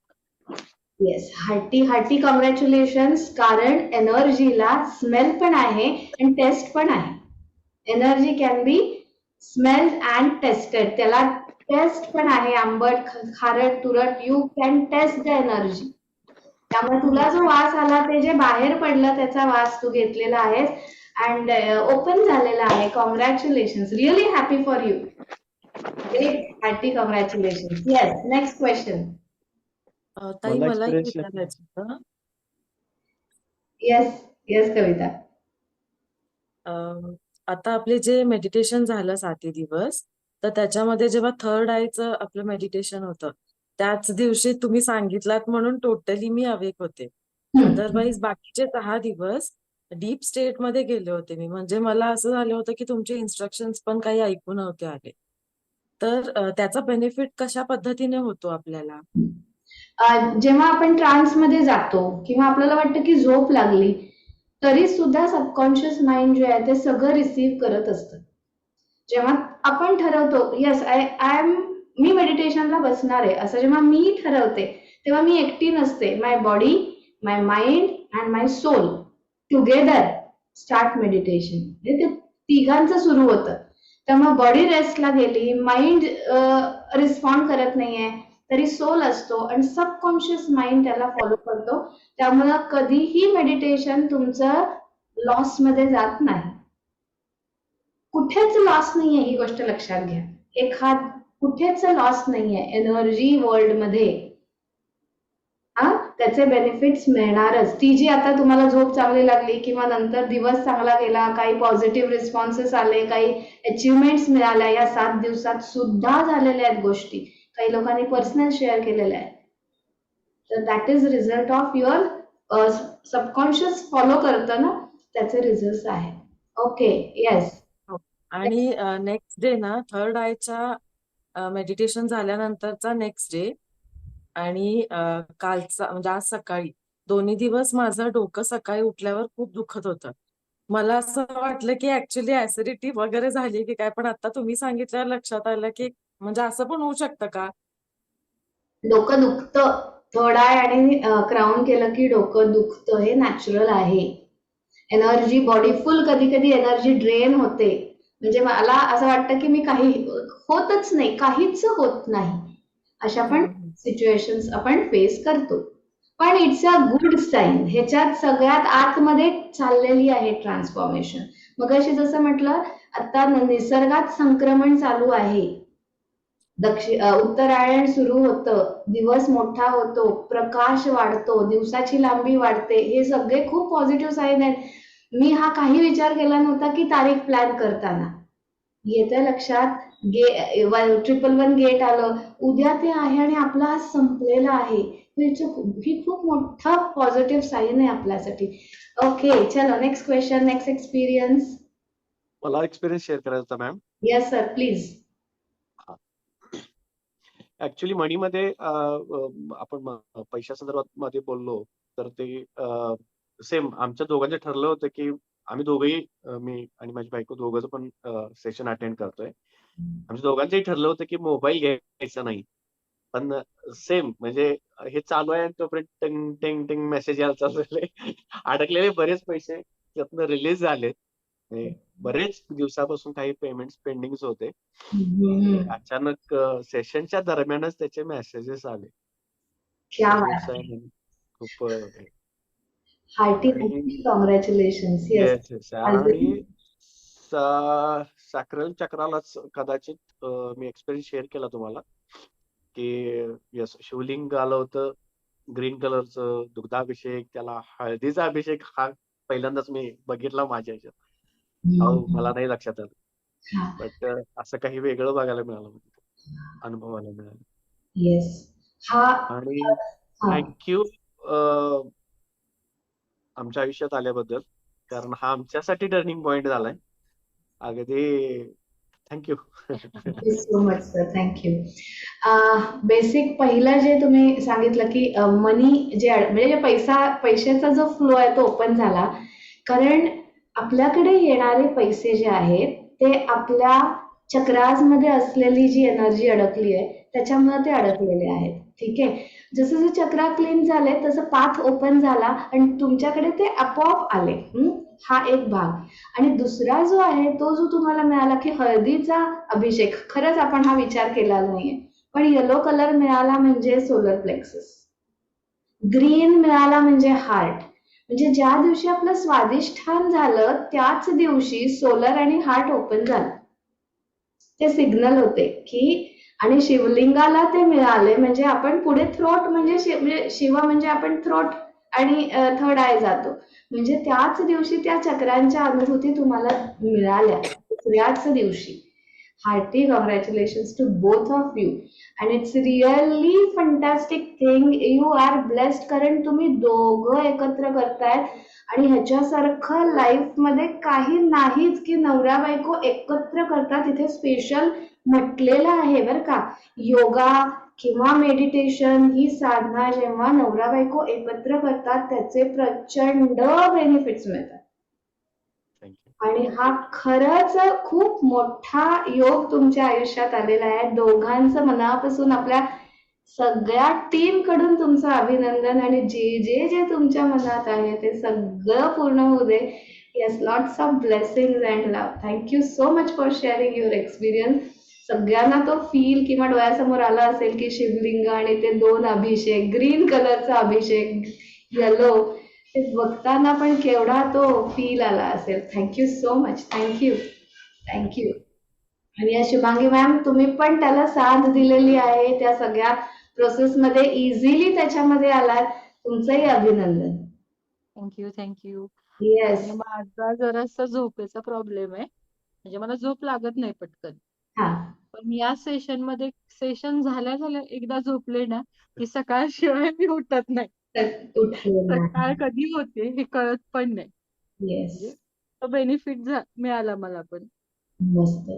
Yes, hearty congratulations. कारण एनर्जीला स्मेल पण आहे आणि टेस्ट पण आहे. Energy can be smelled and tasted. त्याला टेस्ट पण आहे, आंबट, खारट, तुरट. You can taste the energy. त्यामुळे तुला जो वास आला ते जे बाहेर पडलं त्याचा वास तू घेतलेला आहेस अँड ओपन झालेला आहे. Congratulations, really happy for you. Hearty congratulations. Yes, next question. ताई मला मला एक experience share विचारायचं होतं. येस येस कविता. आता आपले जे मेडिटेशन झालं 7 दिवस, तर त्याच्यामध्ये जेव्हा थर्ड आयचं आपलं मेडिटेशन होतं त्याच दिवशी तुम्ही सांगितलात म्हणून टोटली मी अवेक होते. अदरवाईज बाकीचे 6 दिवस डीप स्टेट मध्ये गेले होते मी. म्हणजे मला असं झालं होतं की तुमचे इन्स्ट्रक्शन्स पण काही ऐकू नव्हते आले. तर त्याचा बेनिफिट कशा पद्धतीने होतो आपल्याला? जेव्हा आपण ट्रान्स मध्ये जातो किंवा आपल्याला वाटतं की झोप लागली तरी सुद्धा सबकॉन्शियस माइंड जे आहे ते सगळं रिसीव्ह करत असतं. जेव्हा आपण ठरवतो येस मी मेडिटेशनला बसणार आहे असं जेव्हा मी ठरवते तेव्हा मी एकटी नसते. My body, my mind and my soul together start meditation. ते तिघांचं सुरू होतं. त्यामुळे बॉडी रेस्टला गेली, माइंड रिस्पॉन्ड करत नाहीये तरी सोल असतो आणि सबकॉन्शियस माइंड त्याला फॉलो करतो. त्यामुळे कधीही मेडिटेशन तुमचं लॉस मध्ये जात नाही. कुठेच लॉस नाहीये, ही गोष्ट लक्षात घ्या. कुठेच लॉस नाहीये एनर्जी वर्ल्ड मध्ये. त्याचे बेनिफिट्स मिळणारच. ती जी आता तुम्हाला झोप चांगली लागली किंवा नंतर दिवस चांगला गेला, काही पॉझिटिव्ह रिस्पॉन्सेस आले, काही अचिव्हमेंट्स मिळाल्या या 7 दिवसात सुद्धा झालेल्या आहेत गोष्टी. काही लोकांनी पर्सनल शेअर केलेल्या आहेत. तर that is result of your subconscious follow करतं ना, त्याचे रिझल्ट आहेत. Okay, yes. आणि नेक्स्ट डे ना, थर्ड आयच्या मेडिटेशन झाल्यानंतरचा नेक्स्ट डे आणि कालचा म्हणजे आज सकाळी दोन्ही दिवस माझं डोकं सकाळी उठल्यावर खूप दुखत होतं. मला असं वाटलं की ऍक्च्युली ऍसिडिटी वगैरे झाली की काय, पण आता तुम्ही सांगितल्यावर लक्षात आलं की म्हणजे असं पण होऊ शकतं का? डोकं दुखतं. थर्ड आय आणि क्राऊन केलं की डोकं दुखतं, हे नॅचरल आहे. एनर्जी बॉडी फुल, कधी कधी एनर्जी ड्रेन होते. म्हणजे मला असं वाटतं की मी काही होतच नाही, काहीच होत नाही, अशा पण सिच्युएशन्स आपण फेस करतो. पण इट्स अ गुड साइन. ह्याच्यात सगळ्यात आतमध्ये चाललेली आहे ट्रान्सफॉर्मेशन. मगाशी जसं म्हटलं, आता निसर्गात संक्रमण चालू आहे. उत्तरायण सुरू होतं, दिवस मोठा होतो, प्रकाश वाढतो, दिवसाची लांबी वाढते. हे सगळे खूप पॉझिटिव्ह साईन आहेत. मी हा काही विचार केला नव्हता की तारीख प्लॅन करताना. येतं लक्षात, 111 गेट आलं, उद्या ते आहे आणि आपला आज संपलेला आहे. ही खूप मोठा पॉझिटिव्ह साईन आहे आपल्यासाठी. ओके, चलो नेक्स्ट क्वेश्चन, नेक्स्ट एक्सपिरियन्स. मला एक्सपिरियन्स शेअर करायचा होता ma'am. Yes sir, please. Actually मनीमध्ये आपण पैशासंदर्भात मध्ये बोललो तर ते सेम आमच्या दोघांचं ठरलं होतं की आम्ही दोघंही मी आणि माझी बायको दोघंच पण सेशन अटेंड करतोय. आमच्या दोघांचंही ठरलं होतं की मोबाईल घ्यायचा नाही. पण सेम म्हणजे हे चालू आहे तोपर्यंत टिंग टिंग टिंग मेसेज यायला चालू झाले. अडकलेले बरेच पैसे त्यातनं रिलीज झाले. बरेच दिवसापासून काही पेमेंट्स पेंडिंग होते. अचानक सेशनच्या दरम्यानच त्याचे मेसेजेस आले. क्या बरेच बात है. खूप हार्टी आणि कॉंग्रॅच्युलेशन्स. येस. येस आणि सॅक्रल चक्रालाच कदाचित मी एक्सपिरियन्स शेअर केला तुम्हाला की यस शिवलिंग आलं होतं ग्रीन कलरचं दुग्धाभिषेक, त्याला हळदीचा अभिषेक हा पहिल्यांदाच मी बघितला माझ्या ह्याच्यात. मला नाही लक्षात आलं. बट असं काही वेगळं बघायला मिळालं, अनुभवायला मिळालं. येस. हा आणि थँक्यू आमच्या आयुष्यात आल्याबद्दल, कारण हा आमच्यासाठी टर्निंग पॉइंट झालाय. अगदी thank you. Thank you so much sir. Thank you. Basic पहिलं जे तुम्ही सांगितलं की मनी जे म्हणजे जे पैशाचा जो फ्लो आहे तो ओपन झाला, कारण आपल्याकडे येणारे पैसे जे आहेत ते आपल्या चक्रासमध्ये असलेली जी एनर्जी अडकली आहे त्याच्यामुळे ते अडकलेले आहेत. ठीक आहे. जसं जसं चक्रा क्लीन झाले तसं पाथ ओपन झाला आणि तुमच्याकडे ते आपोआप आले. हा एक भाग. आणि दुसरा जो आहे तो जो तुम्हाला मिळाला की हळदीचा अभिषेक, खरंच आपण हा विचार केला नाहीये, पण येलो कलर मिळाला म्हणजे सोलर प्लेक्सस, ग्रीन मिळाला म्हणजे हार्ट. म्हणजे ज्या दिवशी आपलं स्वादिष्ठान झालं त्याच दिवशी सोलर आणि हार्ट ओपन झालं. ते सिग्नल होते की, आणि शिवलिंगाला ते मिळाले म्हणजे आपण पुढे थ्रोट म्हणजे शिव म्हणजे आपण थ्रोट आणि थर्ड आय जातो. म्हणजे त्याच दिवशी त्या चक्रांच्या अनुभूती तुम्हाला मिळाल्या दुसऱ्याच दिवशी. Hearty congratulations to both of you. And it's really fantastic thing. You are blessed, कारण तुम्ही दोघं एकत्र करतायत आणि ह्याच्यासारखं लाईफ मध्ये काही नाहीच की नवरा बायको एकत्र करतात. इथे स्पेशल म्हटलेलं आहे बरं का, योगा किंवा मेडिटेशन ही साधना जेव्हा नवरा बायको एकत्र करतात त्याचे प्रचंड बेनिफिट्स मिळतात. आणि हा खरंच खूप मोठा योग तुमच्या आयुष्यात आलेला आहे. दोघांचं मनापासून आपल्या सगळ्या टीम कडून तुमचं अभिनंदन. आणि जे जे जे तुमच्या मनात आहे ते सगळं पूर्ण होऊ दे. Yes, lots of blessings and love. Thank you so much for sharing your experience. सगळ्यांना तो फील किंवा डोळ्यासमोर आला असेल की शिवलिंग आणि ते 2 अभिषेक, ग्रीन कलरचा अभिषेक, येलो, ते बघताना पण केवढा तो फील आला असेल. Thank you so much. Thank you. Thank you. आणि या शुभांगी मॅम, तुम्ही पण त्याला साथ दिलेली आहे त्या सगळ्या प्रोसेस मध्ये, इझिली त्याच्यामध्ये आलात. तुमचंही अभिनंदन. थँक्यू. येस. आणि माझा जरासा झोपेचा प्रॉब्लेम आहे, म्हणजे मला झोप लागत नाही पटकन. हा. पण या सेशन झाल्या एकदा झोपले ना की सकाळशिवाय मी उठत नाही. सकाळ कधी होते हे कळत पण नाही. येस. तो बेनिफिट मिळाला मला पण. मस्त.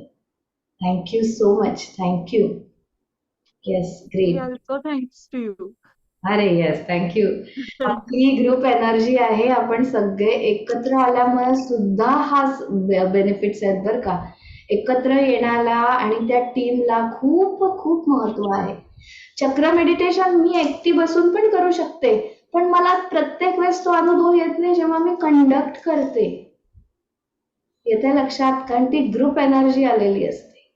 Thank you so much. Thank you. Yes, great. Also thanks to you. अरे येस, थँक्यू. आपली ग्रुप एनर्जी आहे, आपण सगळे एकत्र आल्यामुळे सुद्धा हा बेनिफिट्स आहेत बरं का. एकत्र येण्याला आणि त्या टीमला खूप खूप महत्व आहे. चक्र मेडिटेशन मी एकटी बसून पण करू शकते, पण मला प्रत्येक वेळेस तो अनुभव येत नाही जेव्हा मी कंडक्ट करते. येते लक्षात, कारण ती ग्रुप एनर्जी आलेली असते.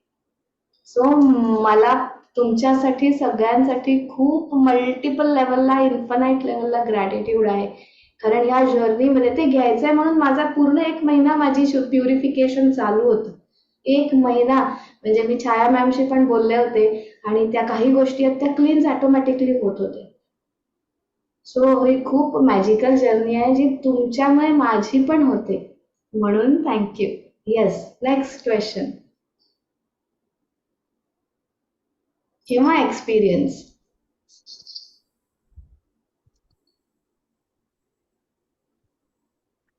सो मला तुमच्यासाठी सगळ्यांसाठी खूप मल्टिपल लेवलला, इन्फानाइट लेवलला ग्रॅटिट्यूड आहे. कारण ह्या जर्नीमध्ये ते घ्यायचंय म्हणून माझा पूर्ण 1 महिना माझी प्युरिफिकेशन चालू होतं. 1 महिना म्हणजे मी छाया मॅमशी पण बोलले होते आणि त्या काही गोष्टी आहेत त्या क्लीन्स ऑटोमॅटिकली होत होते. सो ही खूप मॅजिकल जर्नी आहे जी तुमच्यामुळे माझी पण होते, म्हणून थँक्यू. Yes, next question. किंवा एक्सपिरियन्स.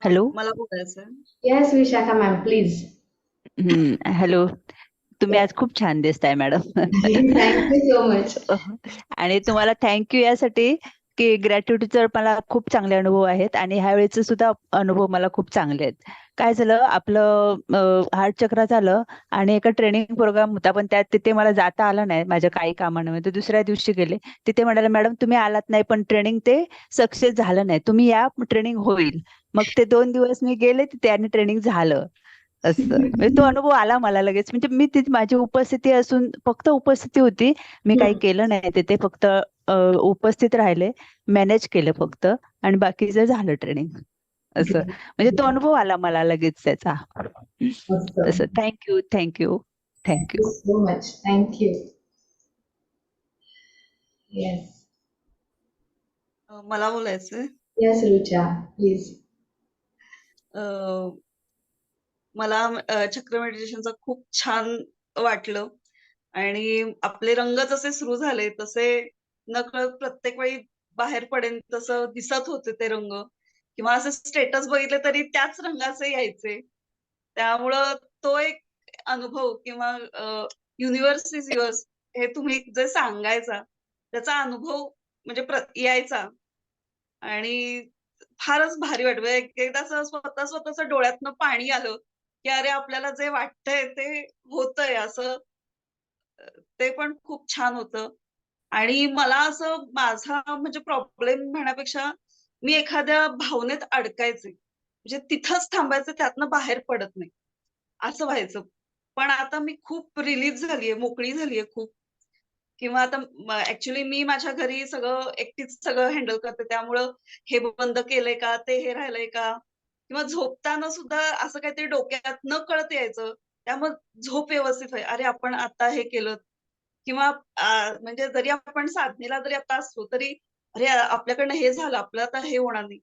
हॅलो. मला बोलायचं. Yes Vishakha ma'am, please. Hello. तुम्ही आज खूप छान दिसताय मॅडम. Thank you so much. आणि तुम्हाला थँक्यू यासाठी की ग्रॅट्युटीचे मला खूप चांगले अनुभव आहेत आणि ह्यावेळेचे सुद्धा अनुभव मला खूप चांगले आहेत. काय झालं, आपलं हार्ट चक्र झालं आणि एका ट्रेनिंग प्रोग्राम होता, पण त्यात तिथे मला जाता आलं नाही माझ्या काही कामानिमित्त. दुसऱ्या दिवशी गेले, तिथे म्हणाले मॅडम तुम्ही आलात नाही पण ट्रेनिंग ते सक्सेस झालं नाही, तुम्ही या ट्रेनिंग होईल. मग ते 2 दिवस मी गेले तिथे आणि ट्रेनिंग झालं. असं म्हणजे तो अनुभव आला मला लगेच. म्हणजे मी तिथे माझी उपस्थिती असून फक्त उपस्थिती होती, मी काही केलं नाही तिथे, फक्त उपस्थित राहिले, मॅनेज केलं फक्त आणि बाकीचं झालं ट्रेनिंग. असं म्हणजे तो अनुभव आला मला लगेच त्याचा. तसं thank you thank you thank you. So much. Thank you. Yes. मला बोलायचंय. Yes Rucha please. मला चक्र मेडिटेशनचं खूप छान वाटलं आणि आपले रंग जसे सुरू झाले तसे नकळत प्रत्येक वेळी बाहेर पडेल तसं दिसत होते ते रंग, किंवा असे स्टेटस बघितले तरी त्याच रंगाचे यायचे. त्यामुळं तो एक अनुभव किंवा युनिव्हर्स इज युअर्स हे तुम्ही जे सांगायचा त्याचा अनुभव म्हणजे यायचा आणि फारच भारी वाटलं. एकदा असं स्वतःच डोळ्यातनं पाणी आलं की अरे आपल्याला जे वाटतंय ते होतंय असं. ते पण खूप छान होतं. आणि मला असं माझा म्हणजे प्रॉब्लेम म्हणण्यापेक्षा मी एखाद्या भावनेत अडकायचे, म्हणजे तिथंच थांबायचं, त्यातनं बाहेर पडत नाही असं व्हायचं. पण आता मी खूप रिलीज झालीये, मोकळी झालीये खूप. किंवा आता ऍक्च्युली मी माझ्या घरी सगळं एकटीच सगळं हँडल करते, त्यामुळं हे बंद केलंय का, ते हे राहिलंय का, किंवा झोपताना सुद्धा असं काहीतरी डोक्यात न कळत यायचं, त्यामुळे झोप व्यवस्थित व्हायची. अरे आपण आता हे केलं, किंवा म्हणजे जरी आपण साधनेला जरी आता असलो तरी अरे आपल्याकडनं हे झालं, आपलं आता हे होणार नाही.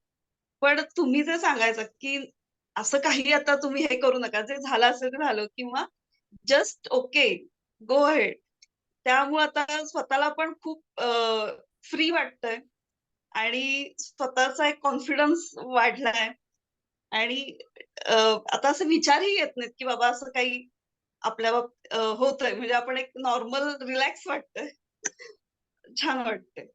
पण तुम्ही जे सांगायचं की असं काही आता तुम्ही हे करू नका, जे झालं असेल ते झालं, किंवा जस्ट ओके गो अहेड. त्यामुळे आता स्वतःला पण खूप फ्री वाटतंय आणि स्वतःचा एक कॉन्फिडन्स वाढलाय. आणि आता असे विचारही येत नाहीत की बाबा असं काही आपल्या होतंय, म्हणजे आपण एक नॉर्मल रिलॅक्स वाटतंय, छान वाटतंय.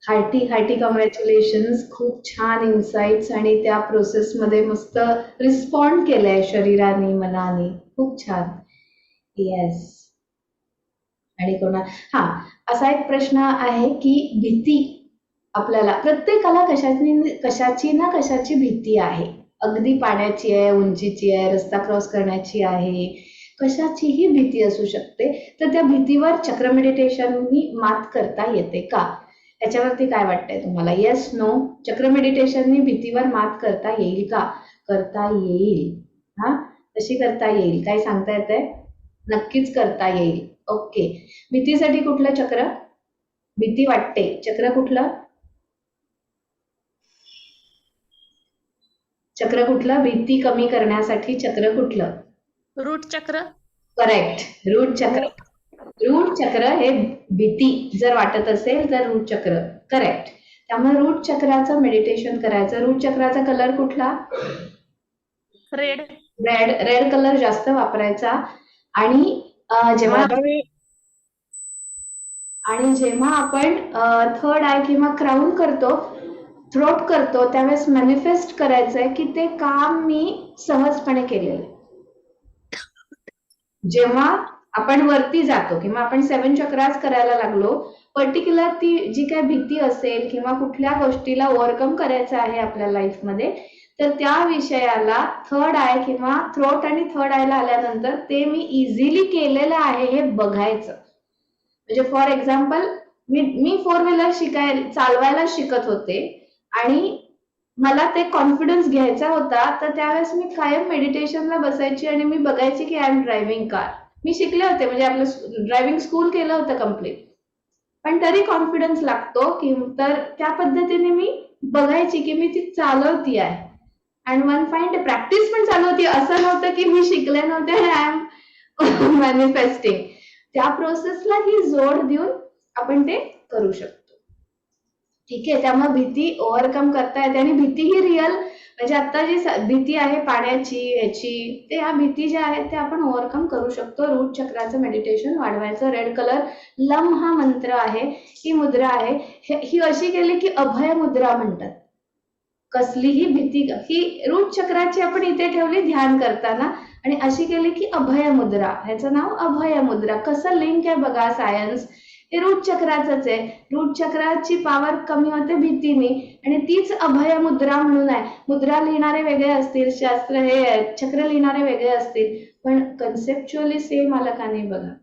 Hearty congratulations. खूप छान इन्साइट्स आणि त्या प्रोसेसमध्ये मस्त रिस्पॉन्ड केलंय शरीराने मनाने. खूप छान. येस. आणि हा असा एक प्रश्न आहे की भीती, आपल्याला प्रत्येकाला कशाची ना कशाची भीती आहे. अगदी पाण्याची आहे, उंचीची आहे, रस्ता क्रॉस करण्याची आहे, कशाचीही भीती असू शकते. तर त्या भीतीवर चक्र मेडिटेशननी मात करता येते का, याच्यावरती काय वाटतंय तुम्हाला? Yes no. चक्र मेडिटेशननी भीतीवर मात करता येईल का? करता येईल. हा कशी करता येईल, काय सांगता येतंय? नक्कीच करता येईल. ओके. भीतीसाठी कुठलं चक्र? भीती वाटते, चक्र कुठलं? चक्र कुठलं? भीती कमी करण्यासाठी चक्र कुठलं? रूट चक्र. करेक्ट. रूट चक्र. रूट चक्र हे भीती जर वाटत असेल तर रूट चक्र करेक्ट. त्यामुळे रूट चक्राचं मेडिटेशन करायचं. रूट चक्राचा कलर कुठला? रेड. रेड कलर जास्त वापरायचा. आणि जेव्हा आपण थर्ड आय किंवा क्राऊन करतो, थ्रोट करतो, त्यावेळेस मॅनिफेस्ट करायचंय की ते काम मी सहजपणे केलेलं. जेव्हा आपण वरती जातो किंवा आपण 7 चक्रास करायला लागलो, पर्टिक्युलर ती जी काय भीती असेल किंवा कुठल्या गोष्टीला ओव्हरकम करायचं आहे आपल्या लाईफमध्ये, तर त्या विषयाला थर्ड आय किंवा थ्रोट आणि थर्ड आयला आल्यानंतर ते मी इझिली केलेलं आहे हे बघायचं. म्हणजे फॉर एक्झाम्पल मी 4 व्हीलर चालवायला शिकत होते आणि मला ते कॉन्फिडन्स घ्यायचा होता, तर त्यावेळेस मी कायम मेडिटेशनला बसायची आणि मी बघायची की आय एम ड्रायव्हिंग कार. मी शिकले होते, म्हणजे आपलं ड्रायव्हिंग स्कूल केलं होतं कम्प्लीट, पण तरी कॉन्फिडन्स लागतो की तर त्या पद्धतीने मी बघायची की मी ती चालवती आहे. And one fine day practice पण चालू होती. असं नव्हतं की मी शिकले नव्हते, आय एम मॅनिफेस्टिंग. त्या प्रोसेसला ही जोड देऊन आपण ते करू शकतो. ठीक आहे. त्यामुळे भीती ओव्हरकम करता येते आणि भीती ही रिअल, म्हणजे आता जी भीती आहे पाण्याची ह्याची, ते ह्या भीती ज्या आहेत त्या आपण ओव्हरकम करू शकतो. रूट चक्राचं मेडिटेशन वाढवायचं. रेड कलर लम हा मंत्र आहे, ही मुद्रा आहे. ही अशी केली की अभय मुद्रा म्हणतात. कसलीही भीती ही रूट चक्राची आपण इथे ठेवली ध्यान करताना आणि अशी केली की अभय मुद्रा. ह्याचं नाव अभय मुद्रा. कसं लिंक आहे बघा सायन्स. हे रूट चक्राचंच आहे. रूट चक्राची पॉवर कमी होते भीतीने आणि तीच अभय मुद्रा म्हणून आहे. मुद्रा लिहिणारे वेगळे असतील, शास्त्र हे चक्र लिहिणारे वेगळे असतील, पण कन्सेप्च्युअली सेम आलं का नाही बघा.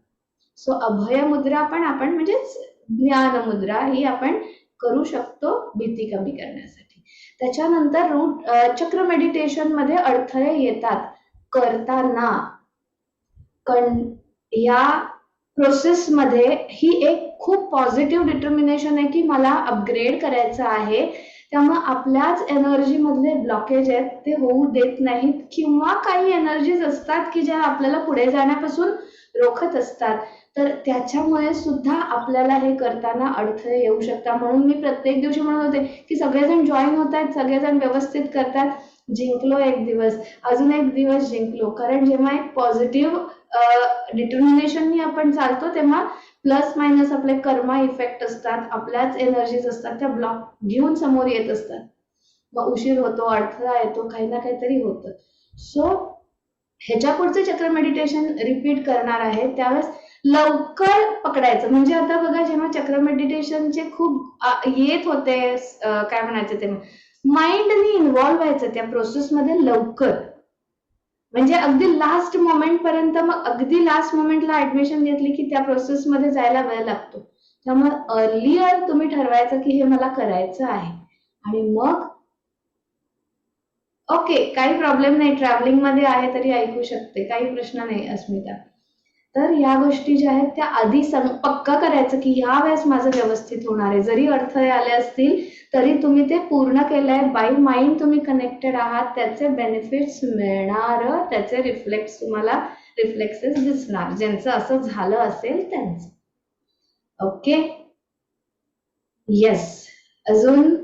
सो अभय मुद्रा पण आपण म्हणजे ज्ञान मुद्रा ही आपण करू शकतो भीती कमी करण्यासाठी. त्याच्यानंतर रूट चक्र मेडिटेशन मध्ये अडथळे येतात करताना. या प्रोसेस मध्ये ही एक खूप पॉझिटिव्ह डिटर्मिनेशन आहे की मला अपग्रेड करायचं आहे. त्यामुळे आपल्याच एनर्जी मधले ब्लॉकेज आहेत ते होऊ देत नाहीत, किंवा काही एनर्जीज असतात की ज्या आपल्याला पुढे जाण्यापासून रोखत असतात. तर त्याच्यामुळे सुद्धा आपल्याला हे करताना अडथळे येऊ शकतात. म्हणून मी प्रत्येक दिवशी म्हणत होते की सगळेजण जॉईन होत आहेत, सगळेजण व्यवस्थित करतात. जिंकलो एक दिवस, अजून एक दिवस जिंकलो. कारण जेव्हा एक पॉझिटिव्ह डिटर्मिनेशननी आपण चालतो तेव्हा प्लस मायनस आपले कर्मा इफेक्ट असतात, आपल्याच एनर्जीज असतात, त्या ब्लॉक घेऊन समोर येत असतात. मग उशीर होतो, अडथळा येतो, काही ना काहीतरी होतं. सो ह्याच्या पुढचे चक्र मेडिटेशन रिपीट करणार आहे त्यावेळेस लवकर पकडायचं. म्हणजे आता बघा जेव्हा चक्र मेडिटेशनचे खूप येत होते काय म्हणायचं ते माइंडनी इन्व्हॉल्व्ह व्हायचं त्या प्रोसेसमध्ये लवकर, म्हणजे अगदी लास्ट मोमेंट पर्यंत. मग अगदी लास्ट मोमेंटला ऍडमिशन घेतली की त्या प्रोसेसमध्ये जायला वेळ लागतो. त्यामुळे अर्लियर तुम्ही ठरवायचं की हे मला करायचं आहे आणि मग ओके काही प्रॉब्लेम नाही, ट्रॅव्हलिंग मध्ये आहे तरी ऐकू शकते, काही प्रश्न नाही अस्मिता. तर या गोष्टी ज्या आहेत त्या आधी पक्का करायचं की ह्या वेळेस माझं व्यवस्थित होणार आहे. जरी अडथळे आले असतील तरी तुम्ही ते पूर्ण केलंय, बाय माइंड तुम्ही कनेक्टेड आहात, त्याचे बेनिफिट्स मिळणार, त्याचे रिफ्लेक्सेस दिसणार, ज्यांचं असं झालं असेल त्यांचं. Okay yes. अजून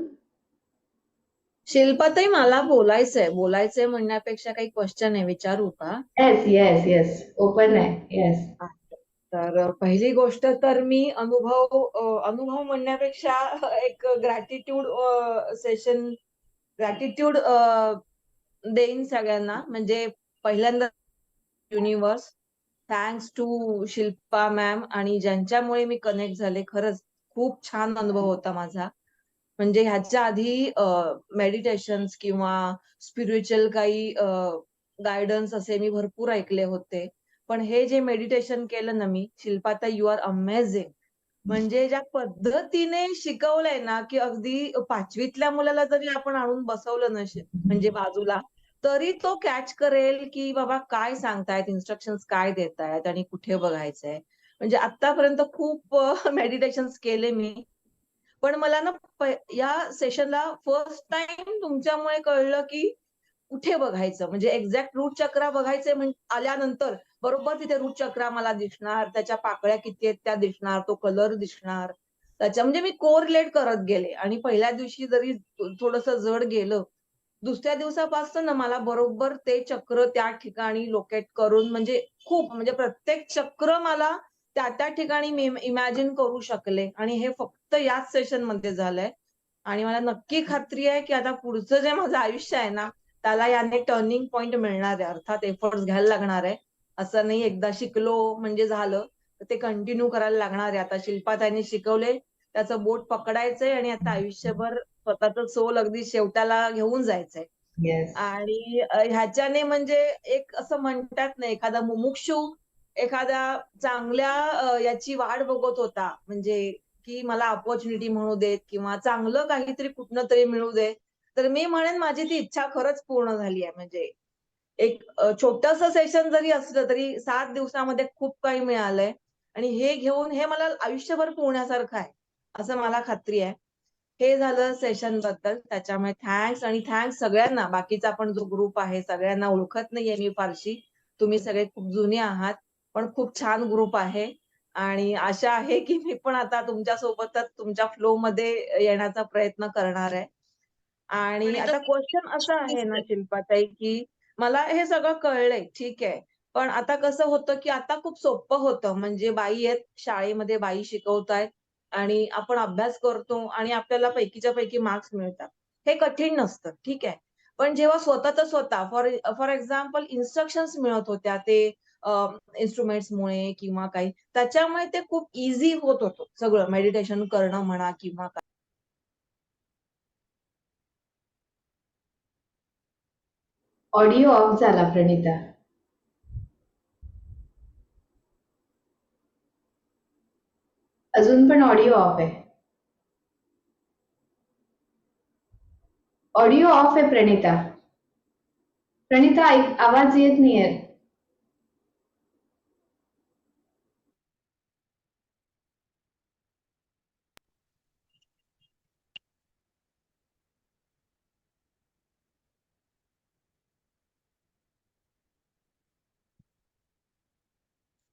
शिल्पाताई मला बोलायचंय म्हणण्यापेक्षा काही क्वेश्चन आहे, विचारू का? येस ओपन आहे. येस. तर पहिली गोष्ट तर मी अनुभव म्हणण्यापेक्षा एक ग्रॅटिट्यूड देईन सगळ्यांना. म्हणजे पहिल्यांदा universe, thanks to Shilpa ma'am आणि ज्यांच्यामुळे मी कनेक्ट झाले. खरंच खूप छान अनुभव होता माझा. म्हणजे ह्याच्या आधी मेडिटेशन्स किंवा स्पिरिच्युअल काही गायडन्स असे मी भरपूर ऐकले होते, पण हे जे मेडिटेशन केलं ना मी, शिल्पाताई यू आर अमेझिंग. म्हणजे ज्या पद्धतीने शिकवलंय ना की अगदी 5वीतल्या मुलाला जरी आपण आणून बसवलं नसेल म्हणजे बाजूला, तरी तो कॅच करेल की बाबा काय सांगतायत, इन्स्ट्रक्शन्स काय देतायत आणि कुठे बघायचंय. म्हणजे आतापर्यंत खूप मेडिटेशन्स केले मी, पण मला ना या सेशनला फर्स्ट टाइम तुमच्यामुळे कळलं की कुठे बघायचं. म्हणजे एक्झॅक्ट रूट चक्रा बघायचे आल्यानंतर बरोबर तिथे रूट चक्रा मला दिसणार, त्याच्या पाकळ्या किती आहेत त्या दिसणार, तो कलर दिसणार. त्याच्या म्हणजे मी कोरिलेट करत गेले आणि पहिल्या दिवशी जरी थोडस जड गेलं, दुसऱ्या दिवसापासून ना मला बरोबर ते चक्र त्या ठिकाणी लोकेट करून म्हणजे खूप म्हणजे प्रत्येक चक्र मला त्या ठिकाणी मी इमॅजिन करू शकले. आणि हे फक्त याच सेशन मध्ये झालंय. आणि मला नक्की खात्री आहे की आता पुढचं जे माझं आयुष्य आहे ना त्याला याने टर्निंग पॉइंट मिळणार आहे. अर्थात एफर्ट्स घ्यायला लागणार आहे. असं नाही एकदा शिकलो म्हणजे झालं, तर ते कंटिन्यू करायला लागणार आहे. आता शिल्पाताईंनी शिकवले त्याचं बोट पकडायचंय आणि आता आयुष्यभर स्वतःच सोल अगदी शेवटाला घेऊन जायचंय. आणि ह्याच्याने म्हणजे एक असं म्हणतात ना, एखादा मुमुक्षू एखाद्या चांगल्या याची वाट बघत होता, म्हणजे की मला अपॉर्च्युनिटी म्हणू देत किंवा चांगलं काहीतरी कुठनं तरी मिळू दे, तर मी म्हणेन माझी ती इच्छा खरंच पूर्ण झाली आहे. म्हणजे एक छोटस सेशन जरी असलं तरी 7 दिवसामध्ये खूप काही मिळालंय आणि हे घेऊन हे मला आयुष्यभर पोहण्यासारखं आहे असं मला खात्री आहे. हे झालं सेशन बद्दल. त्याच्यामुळे थँक्स. आणि थँक्स सगळ्यांना, बाकीचा पण जो ग्रुप आहे सगळ्यांना ओळखत नाहीये मी फारशी, तुम्ही सगळे खूप जुने आहात पण खूप छान ग्रुप आहे. आणि आशा आहे की मी पण आता तुमच्यासोबतच तुमच्या फ्लो मध्ये येण्याचा प्रयत्न करणार आहे. आणि आणि आता क्वेश्चन असा आहे ना शिल्पाताई, की मला हे सगळं कळलंय, ठीक आहे. पण आता कसं होतं, की आता खूप सोपं होतं. म्हणजे बाई आहेत, शाळेमध्ये बाई शिकवतायत आणि आपण अभ्यास करतो आणि आपल्याला पैकीच्या पैकी मार्क्स मिळतात. हे कठीण नसतं, ठीक आहे. पण जेव्हा स्वतःच स्वतः फॉर एक्झाम्पल इन्स्ट्रक्शन्स मिळत होत्या ते इन्स्ट्रुमेंट्समुळे किंवा काही, त्याच्यामुळे ते खूप ईझी होत होतं सगळं मेडिटेशन करणं म्हणा किंवा काय. ऑडिओ ऑफ झाला प्रणिता. अजून पण ऑडिओ ऑफ आहे. ऑडिओ ऑफ आहे प्रणिता. प्रणिता आवाज येत नाहीये.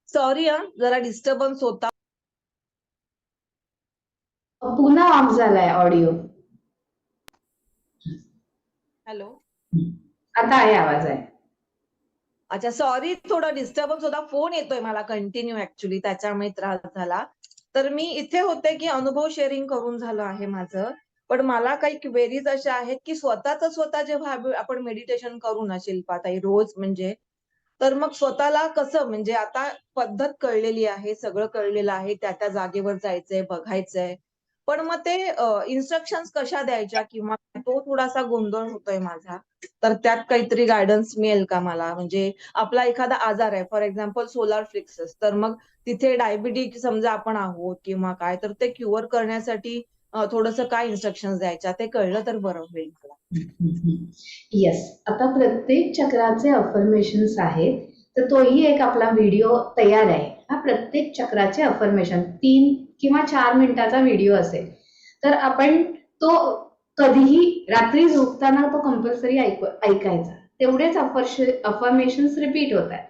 सॉरी जरा डिस्टर्बन्स होता. पुन्हा ऑफ झालाय ऑडिओ. हॅलो, आता आहे, आवाज आहे. अच्छा सॉरी, थोडा डिस्टर्बन्स होता. फोन येतोय मला कंटिन्यू ऍक्च्युली, त्याच्यामुळे त्रास झाला. तर मी इथे होते की अनुभव शेअरिंग करून झालं आहे माझं. पण मला काही क्वेरीज अशा आहेत की स्वतःच स्वतः जेव्हा आपण मेडिटेशन करू ना शिल्पाताई रोज, म्हणजे तर मग स्वतःला कसं, म्हणजे आता पद्धत कळलेली आहे, सगळं कळलेलं आहे, त्या त्या जागेवर जायचंय, बघायचंय. पण मग ते इन्स्ट्रक्शन्स कशा द्यायच्या किंवा तो थोडासा गोंधळ होतोय माझा. तर त्यात काहीतरी गायडन्स मिळेल का मला? म्हणजे आपला एखादा आजार आहे, फॉर एक्झाम्पल सोलार प्लेक्सस, तर मग तिथे डायबिटीज समजा आपण आहोत किंवा काय, तर ते क्युअर करण्यासाठी थोडंसं काय इन्स्ट्रक्शन्स द्यायच्या ते कळलं तर बरं होईल मला. येस, आता प्रत्येक चक्राचे अफर्मेशन्स आहेत, तर तोही एक आपला व्हिडिओ तयार आहे. हा प्रत्येक चक्राचे अफर्मेशन 3 किंवा 4 मिनिटाचा व्हिडिओ असेल, तर आपण तो कधीही रात्री झोपताना तो कंपल्सरी ऐकायचा. तेवढेच अफर्मेशन्स रिपीट होत आहेत.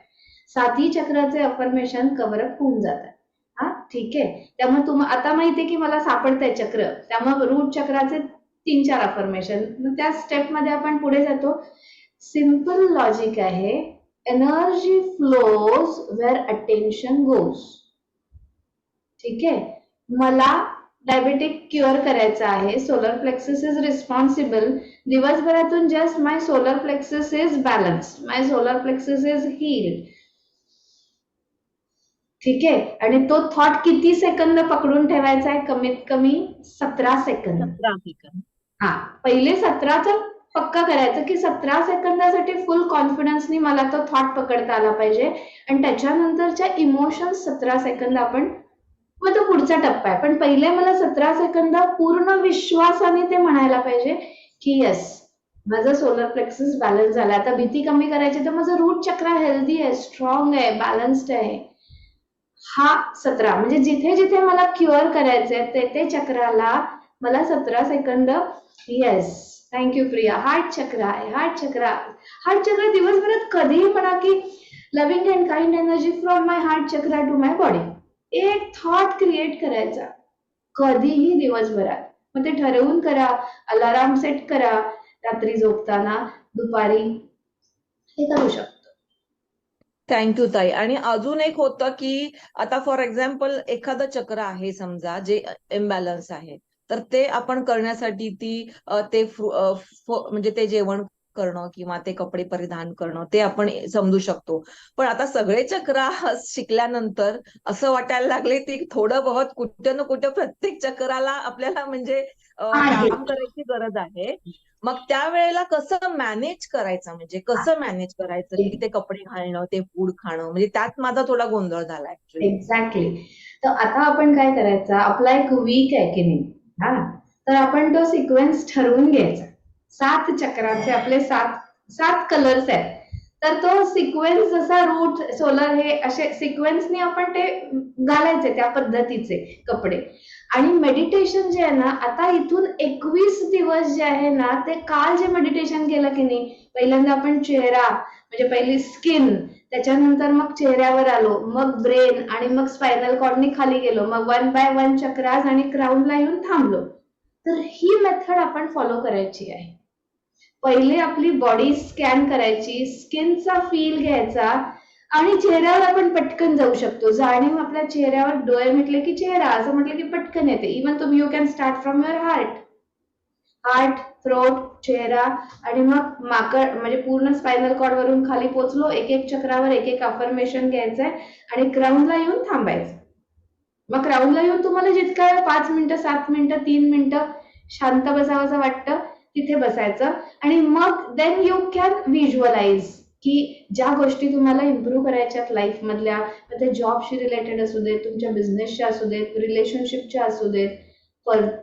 7ही चक्राचे अफर्मेशन कव्हरअप होऊन जातात. हा ठीक आहे. त्यामुळे आता माहितीये की मला सापडतंय चक्र, त्यामुळे रूट चक्राचे 3-4 अफर्मेशन. मग त्या स्टेप मध्ये आपण पुढे जातो. सिंपल लॉजिक आहे, energy flows where attention goes. ठीक आहे. मला डायबेटिक क्युअर करायचा आहे. Solar plexus is responsible. दिवसभरातून just my solar plexus is balance, my solar plexus is healed. ठीक आहे. आणि तो थॉट किती सेकंद पकडून ठेवायचा आहे? कमीत कमी 17 सेकंद. हा, पहिले 17चं पक्का करायचं की 17 सेकंदासाठी फुल कॉन्फिडन्सनी मला तो थॉट पकडता आला पाहिजे. आणि त्याच्यानंतरच्या इमोशन्स 17 सेकंद आपण, मग तो पुढचा टप्पा आहे. पण पहिले मला 17 सेकंद पूर्ण विश्वासाने ते म्हणायला पाहिजे की येस, माझा सोलर प्लेक्सस बॅलन्स झाला. आता भीती कमी करायची, तर माझं रूट चक्र हेल्दी आहे, स्ट्रॉंग आहे, बॅलन्स्ड आहे. हा 17, म्हणजे जिथे जिथे मला क्युअर करायचंय ते चक्राला मला 17 second. Yes, thank you Priya. Heart चक्र आहे, हार्ट चक्र दिवसभरात कधीही म्हणा की loving and kind energy from my heart चक्र टू माय बॉडी. एक थॉट क्रिएट करायचा कधीही दिवसभरात. मग ते ठरवून करा, अलाराम सेट करा, रात्री झोपताना, दुपारी, हे करू शकतो. थँक्यू ताई. आणि अजून एक होतं की आता फॉर एक्झाम्पल एखादं चक्र आहे समजा जे इम्बॅलन्स आहे, तर ते आपण करण्यासाठी म्हणजे ते जेवण करणं किंवा ते कपडे परिधान करणं ते आपण समजू शकतो. पण आता सगळे चक्र शिकल्यानंतर असं वाटायला लागले की थोडं बहुत कुठं ना कुठं प्रत्येक चक्राला आपल्याला म्हणजे काम करायची गरज आहे. मग त्यावेळेला कसं मॅनेज करायचं, म्हणजे कसं मॅनेज करायचं की ते कपडे घालणं, ते फूड खाणं, म्हणजे त्यात माझा थोडा गोंधळ झाला ऍक्च्युली. एक्झॅक्टली. तर आता आपण काय करायचं, आपला एक वीक आहे की नाही, हा, तर आपण तो सिक्वेन्स ठरवून घ्यायचा. 7 चक्राचे आपले 7 कलर्स आहेत, तर तो सिक्वेन्स जसा रूट, सोलर, हे असे सिक्वेन्सनी आपण ते घालायचे त्या पद्धतीचे कपडे. आणि मेडिटेशन जे आहे ना, आता इथून 21 दिवस जे आहे ना, ते काल जे मेडिटेशन केलं की नाही, पहिल्यांदा आपण चेहरा, म्हणजे पहिली स्किन, त्याच्यानंतर मग चेहऱ्यावर आलो, मग ब्रेन आणि मग स्पायनल कॉर्डनी खाली गेलो, मग 1 बाय 1 चक्रास आणि क्राऊनला येऊन थांबलो. तर ही मेथड आपण फॉलो करायची आहे. पहिले आपली बॉडी स्कॅन करायची, स्किनचा फील घ्यायचा आणि चेहऱ्यावर आपण पटकन जाऊ शकतो. जाणीव आपल्या चेहऱ्यावर, डोळे म्हटले की चेहरा, असं म्हटलं की पटकन येते. इवन तुम्ही you can start from your heart, throat, चेहरा आणि मग माकड म्हणजे पूर्ण स्पायनल कॉर्ड वरून खाली पोहोचलो, एक एक चक्रावर एक एक अफर्मेशन घ्यायचंय आणि क्राऊनला येऊन थांबायचं. मग क्राऊनला येऊन तुम्हाला जितका 5 मिनिटं, 7 मिनिटं, 3 मिनिटं शांत बसावंसं वाटतं तिथे बसायचं आणि मग देन यू कॅन व्हिज्युअलाइज की ज्या गोष्टी तुम्हाला इम्प्रूव्ह करायच्यात लाईफ मधल्या, ते जॉबशी रिलेटेड असू देत, तुमच्या बिझनेसच्या असू देत, रिलेशनशिपच्या असू देत,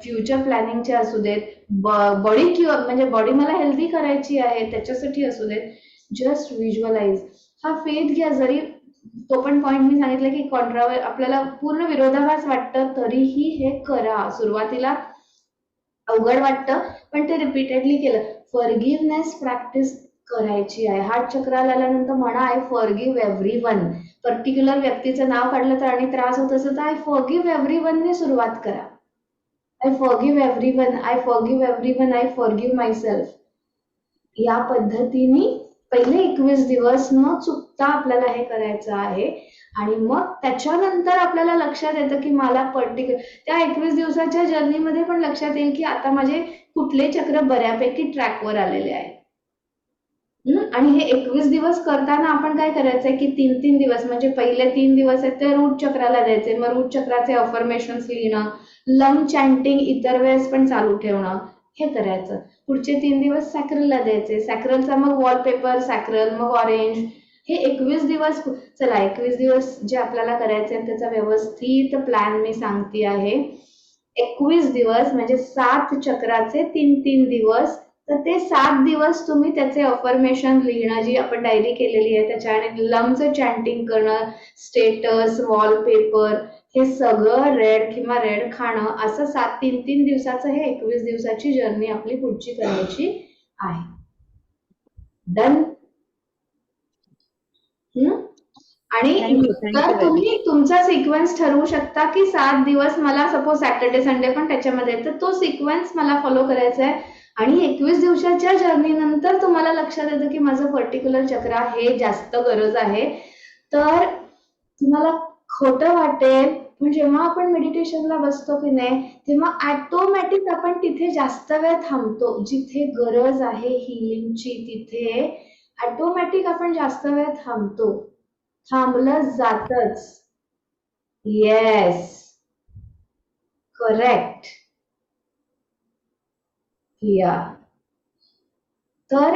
फ्युचर प्लॅनिंगच्या असू देत, बॉडी म्हणजे बॉडी मला हेल्दी करायची आहे त्याच्यासाठी असू देत, जस्ट व्हिज्युअलाइज. हा फेथ घ्या. जरी तो पण पॉइंट मी सांगितलं की आपल्याला पूर्ण विरोधाभास वाटतं तरीही हे करा. सुरुवातीला अवघड वाटतं पण ते रिपीटेडली केलं. फॉरगिव्हनेस प्रॅक्टिस करायची आहे. हार्ट चक्राला आल्यानंतर म्हणा आय फॉरगिव्ह एव्हरीवन. पर्टिक्युलर व्यक्तीचं नाव काढलं तर आणि त्रास होत असेल तर आय फॉरगिव्ह एव्हरीवन ने सुरुवात करा. I forgive everyone, I forgive everyone, I forgive myself. या पद्धतीने पहिले 21 दिवस न चुकता आपल्याला हे करायचं आहे आणि मग त्याच्यानंतर आपल्याला लक्षात येतं की मला त्या 21 दिवसाच्या जर्नीमध्ये पण लक्षात येईल की आता माझे कुठले चक्र बऱ्यापैकी ट्रॅकवर आलेले आहे. आणि हे 21 दिवस करताना आपण काय करायचंय की 3-3 दिवस म्हणजे पहिले 3 दिवस आहेत ते रूट चक्राला द्यायचे. मग रूट चक्राचे अफर्मेशन्स लिहिणं, लंग चॅन्टिंग इतर वेळेस पण चालू ठेवणं, हे करायचं. पुढचे 3 दिवस सॅक्रलला द्यायचे. सॅक्रलचा मग वॉलपेपर, सॅक्रल, मग ऑरेंज. हे 21 दिवस. चला 21 दिवस जे आपल्याला करायचे आहेत त्याचा व्यवस्थित प्लॅन मी सांगते आहे. 21 दिवस म्हणजे 7 चक्राचे 3-3 दिवस. तर ते 7 दिवस तुम्ही त्याचे अफर्मेशन लिहिणं, जी आपण डायरी केलेली आहे त्याच्या, आणि लंगचं चॅन्टिंग करणं, स्टेटस, वॉलपेपर, हे सगळं रेड किंवा रेड खाणं, असं 3-3 दिवसाचं हे 21 दिवसाची जर्नी आपली पुढची करायची आहे. डन. आणि तर तुम्ही तुमचा सिक्वेन्स ठरवू शकता की 7 दिवस मला सपोज सॅटर्डे संडे पण त्याच्यामध्ये, तर तो सिक्वेन्स मला फॉलो करायचा आहे. आणि 21 दिवसाच्या जर्नी नंतर तुम्हाला लक्षात येतं की माझं पर्टिक्युलर चक्र हे जास्त गरज आहे. तर तुम्हाला खोटं वाटेल पण जेव्हा आपण मेडिटेशनला बसतो की नाही तेव्हा ऑटोमॅटिक आपण तिथे जास्त वेळ थांबतो. जिथे गरज आहे हिलिंगची तिथे ऑटोमॅटिक आपण जास्त वेळ थांबतो. थांबलं जातच. Yes, correct. या तर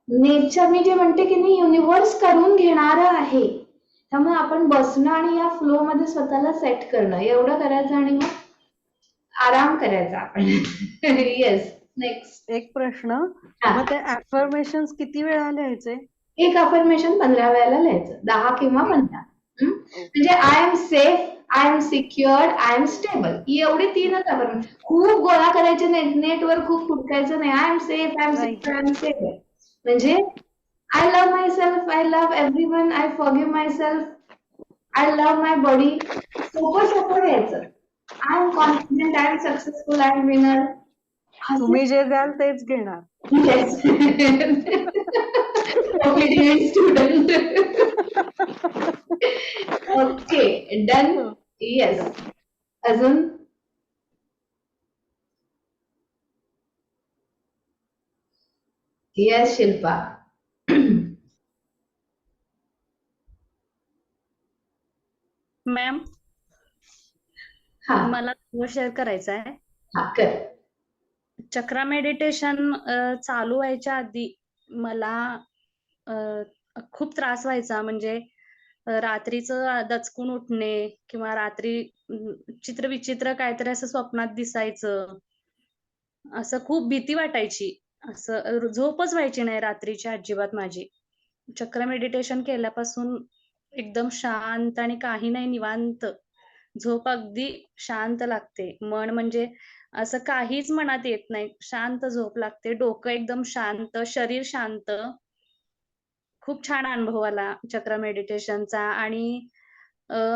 नेचर, मी जे म्हणते की नाही, युनिव्हर्स करून घेणार आहे. त्यामुळे आपण बसणं आणि या फ्लो मध्ये स्वतःला सेट करणं, एवढं करायचं आणि मग आराम करायचा आपण. येस. नेक्स्ट एक प्रश्न, मग ते अफर्मेशन्स किती वेळा लिहायचे? एक अफर्मेशन 15 वेळेला लिहायचं, 10 किंवा 15. म्हणजे I am safe, I am secured, I am stable, एवढे 3च अफर्मेशन. खूप गोळा करायचे नाही, नेटवर खूप फुटकायचं नाही. I am safe, I am secured, I am stable. म्हणजे I love myself, I love everyone, I forgive myself, I love my body. सोपं घ्यायचं. I am confident, I am successful, I am winner. तुम्ही जे द्याल तेच घेणार. Yes. Obedient student. Okay, done. Yes. अजून येस शिल्पा. मॅम, हा मला शेअर करायचं आहे. हा कर. चक्रा मेडिटेशन चालू व्हायच्या आधी मला खूप त्रास व्हायचा. म्हणजे रात्रीचं दचकून उठणे किंवा रात्री चित्रविचित्र काहीतरी असं स्वप्नात दिसायचं, असं खूप भीती वाटायची. असं झोपच व्हायची नाही रात्रीची अजिबात माझी. चक्र मेडिटेशन केल्यापासून एकदम शांत आणि काही नाही, निवांत झोप अगदी शांत लागते. मन म्हणजे असं काहीच मनात येत नाही, शांत झोप लागते. डोकं एकदम शांत, शरीर शांत, खूप छान अनुभव आला चक्र मेडिटेशनचा आणि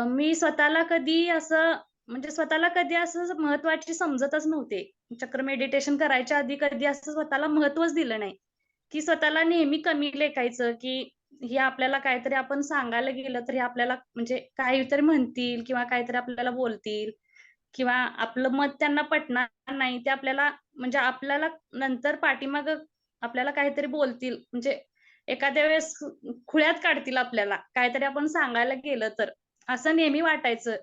मी स्वतःला कधी असं म्हणजे स्वतःला कधी असं महत्वाची समजतच नव्हते. चक्र मेडिटेशन करायच्या आधी कधी असं स्वतःला महत्वच दिलं नाही, की स्वतःला नेहमी कमी लेखायचं, की हे आपल्याला काहीतरी आपण सांगायला गेलं तर हे आपल्याला म्हणजे काहीतरी म्हणतील किंवा काहीतरी आपल्याला बोलतील किंवा आपलं मत त्यांना पटणार नाही. ते आपल्याला म्हणजे आपल्याला नंतर पाठीमागं आपल्याला काहीतरी बोलतील म्हणजे एखाद्या वेळेस खुळ्यात काढतील आपल्याला, काहीतरी आपण सांगायला गेलं तर. असं नेहमी वाटायचं.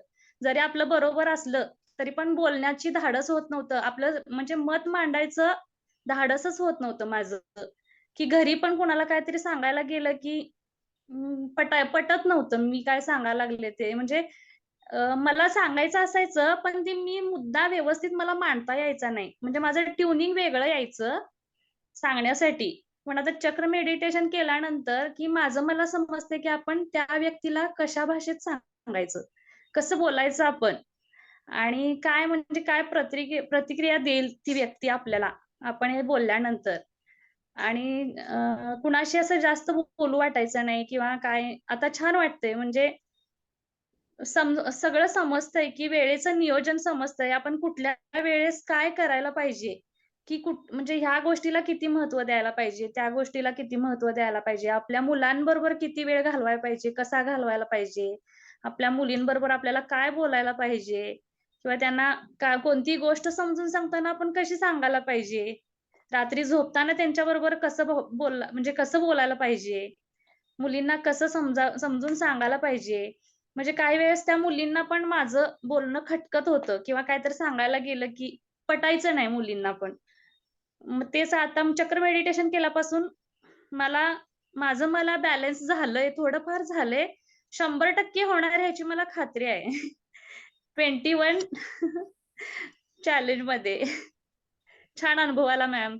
जरी आपलं बरोबर असलं, तरी पण बोलण्याची धाडस होत नव्हतं. आपलं म्हणजे मत मांडायचं धाडसच होत नव्हतं माझं. की घरी पण कोणाला काहीतरी सांगायला गेलं, की पटत नव्हतं मी काय सांगायला लागले ते. म्हणजे मला सांगायचं असायचं, पण ते मी मुद्दा व्यवस्थित मला मांडता यायचा नाही. म्हणजे माझं ट्युनिंग वेगळं यायचं सांगण्यासाठी. पण आता चक्र मेडिटेशन केल्यानंतर, की माझं मला समजतंय, की आपण त्या व्यक्तीला कशा भाषेत सांगायचं, कसं बोलायचं आपण आणि काय म्हणजे काय प्रतिक्रिया देईल ती व्यक्ती आपल्याला, आपण हे बोलल्यानंतर. आणि कुणाशी असं जास्त बोलू वाटायचं नाही किंवा काय. आता छान वाटतंय म्हणजे सगळं समजतंय, की वेळेचं नियोजन समजतंय. आपण कुठल्या वेळेस काय करायला पाहिजे, की म्हणजे ह्या गोष्टीला किती महत्त्व द्यायला पाहिजे, त्या गोष्टीला किती महत्त्व द्यायला पाहिजे. आपल्या मुलांबरोबर किती वेळ घालवायला पाहिजे, कसा घालवायला पाहिजे. आपल्या मुलींबरोबर आपल्याला काय बोलायला पाहिजे किंवा त्यांना कोणती गोष्ट समजून सांगताना आपण कशी सांगायला पाहिजे. रात्री झोपताना त्यांच्याबरोबर कसं म्हणजे कसं बोलायला पाहिजे. मुलींना कसं समजून सांगायला पाहिजे. म्हणजे काही वेळेस त्या मुलींना पण माझं बोलणं खटकत होतं किंवा काहीतरी सांगायला गेलं, की पटायचं नाही मुलींना पण. मग तेच आता चक्र मेडिटेशन केल्यापासून माझं मला बॅलन्स झालंय, थोडंफार झालंय. 100% होणार ह्याची मला खात्री आहे. 21 चॅलेंजमध्ये. छान अनुभव आला ma'am.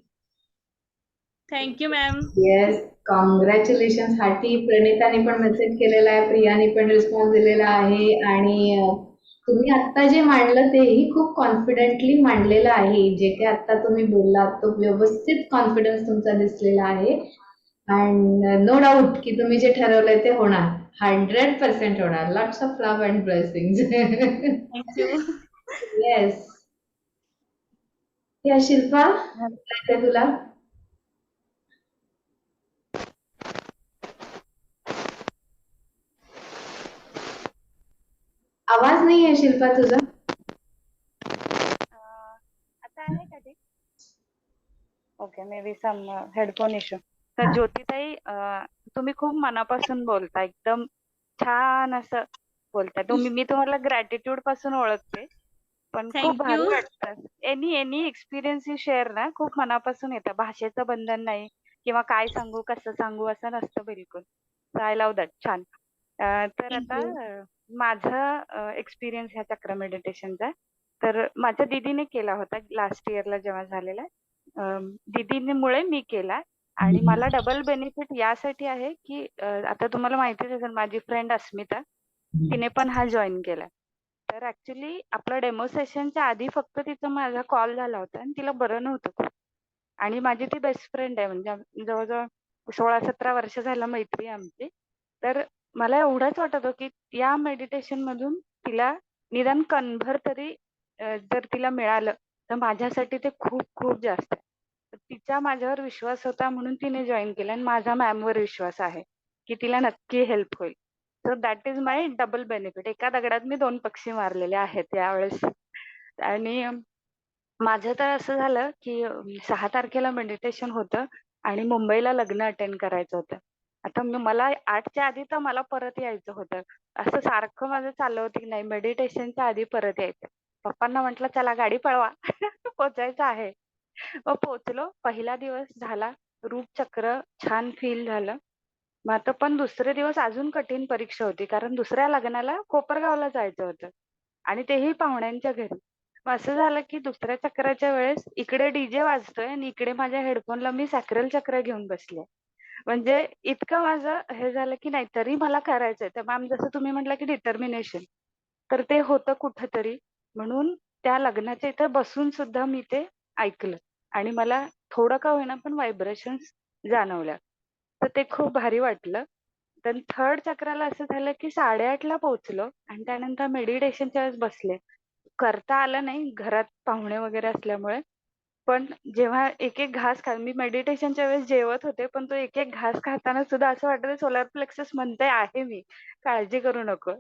Thank you ma'am. Yes, congratulations. Hearty प्रणिताने पण मेसेज केलेला आहे, प्रियाने पण रिस्पॉन्स दिलेला आहे आणि तुम्ही आता जे मांडलं तेही खूप कॉन्फिडेंटली मांडलेलं आहे. जे काही आता तुम्ही बोललात तो व्यवस्थित कॉन्फिडन्स तुमचा दिसलेला आहे अँड नो डाऊट की तुम्ही जे ठरवलंय ते होणार. 100% होणार. Lots of love and blessings. Thank you. Yes. या शिल्पा, काय तुला? आवाज नाही आहे शिल्पा तुझा. आता आहे का ते? Okay, maybe some headphone issue. तर ज्योतिताई, तुम्ही खूप मनापासून बोलता, एकदम छान असं बोलता तुम्ही. मी तुम्हाला ग्रॅटिट्यूड पासून ओळखते, पण खूप भारी थँक्यू. वाटतं. एनी एक्सपिरियन्स यू शेअर ना, खूप मनापासून येतं. भाषेचं बंधन नाही किंवा काय सांगू कसं सांगू असं नसतं बिलकुल. I love that. छान. तर आता थँक्यू. माझा एक्सपिरियन्स ह्या चक्र मेडिटेशनचा, तर माझ्या दीदीने केला होता लास्ट इयरला जेव्हा झालेला. दीदीमुळे मी केला आणि मला डबल बेनिफिट यासाठी आहे की आता तुम्हाला माहितीच असेल, माझी फ्रेंड अस्मिता, तिने पण हा जॉईन केला. तर ऍक्च्युली आपलं डेमो सेशनच्या आधी फक्त तिचा माझा कॉल झाला होता आणि तिला बरं नव्हतं खूप. आणि माझी ती बेस्ट फ्रेंड आहे, म्हणजे जवळजवळ 16-17 वर्ष झालं मैत्री आहे आमची. तर मला एवढंच वाटत होतं की या मेडिटेशन मधून तिला निदान कणभर तरी जर तिला मिळालं तर माझ्यासाठी ते खूप खूप जास्त आहे. तर तिचा माझ्यावर विश्वास होता म्हणून तिने जॉईन केलं आणि माझा मॅमवर विश्वास आहे की तिला नक्की हेल्प होईल. So that is my double benefit. एका दगडात मी 2 पक्षी मारलेले आहेत यावेळेस. आणि माझं तर असं झालं की 6 तारखेला मेडिटेशन होतं आणि मुंबईला लग्न अटेंड करायचं होतं. आता मला 8च्या आधी तर मला परत यायचं होतं. असं सारखं माझं चाललं होतं की नाही, मेडिटेशनच्या आधी परत यायचं. पप्पांना म्हटलं चला गाडी पळवा, पोचायचं आहे. मग पोचलो. पहिला दिवस झाला, रूप चक्र छान फील झालं. मग आता पण दुसरे दिवस अजून कठीण परीक्षा होती, कारण दुसऱ्या लग्नाला कोपरगावला जायचं होतं आणि तेही पाहुण्यांच्या घरी. मग असं झालं की दुसऱ्या चक्राच्या वेळेस इकडे डीजे वाजतोय आणि इकडे माझ्या हेडफोनला मी सॅक्रल चक्र घेऊन बसले. म्हणजे इतकं माझं हे झालं की नाही, तरी मला करायचंय. तर मॅम, जसं तुम्ही म्हटलं की डिटर्मिनेशन, तर ते होतं कुठंतरी. म्हणून त्या लग्नाच्या इथं बसून सुद्धा मी ते ऐकलं आणि मला थोडं का होईना पण व्हायब्रेशन्स जाणवल्या. तर ते खूप भारी वाटलं. तर थर्ड चक्राला असं झालं की 8:30ला पोहोचलो आणि त्यानंतर मेडिटेशनच्या वेळेस बसले. करता आलं नाही घरात पाहुणे वगैरे असल्यामुळे. पण जेव्हा एक एक घास मी मेडिटेशनच्या वेळेस जेवत होते, पण तो एक एक घास खाताना सुद्धा असं वाटत सोलार प्लेक्सस म्हणते आहे मी, काळजी करू नको.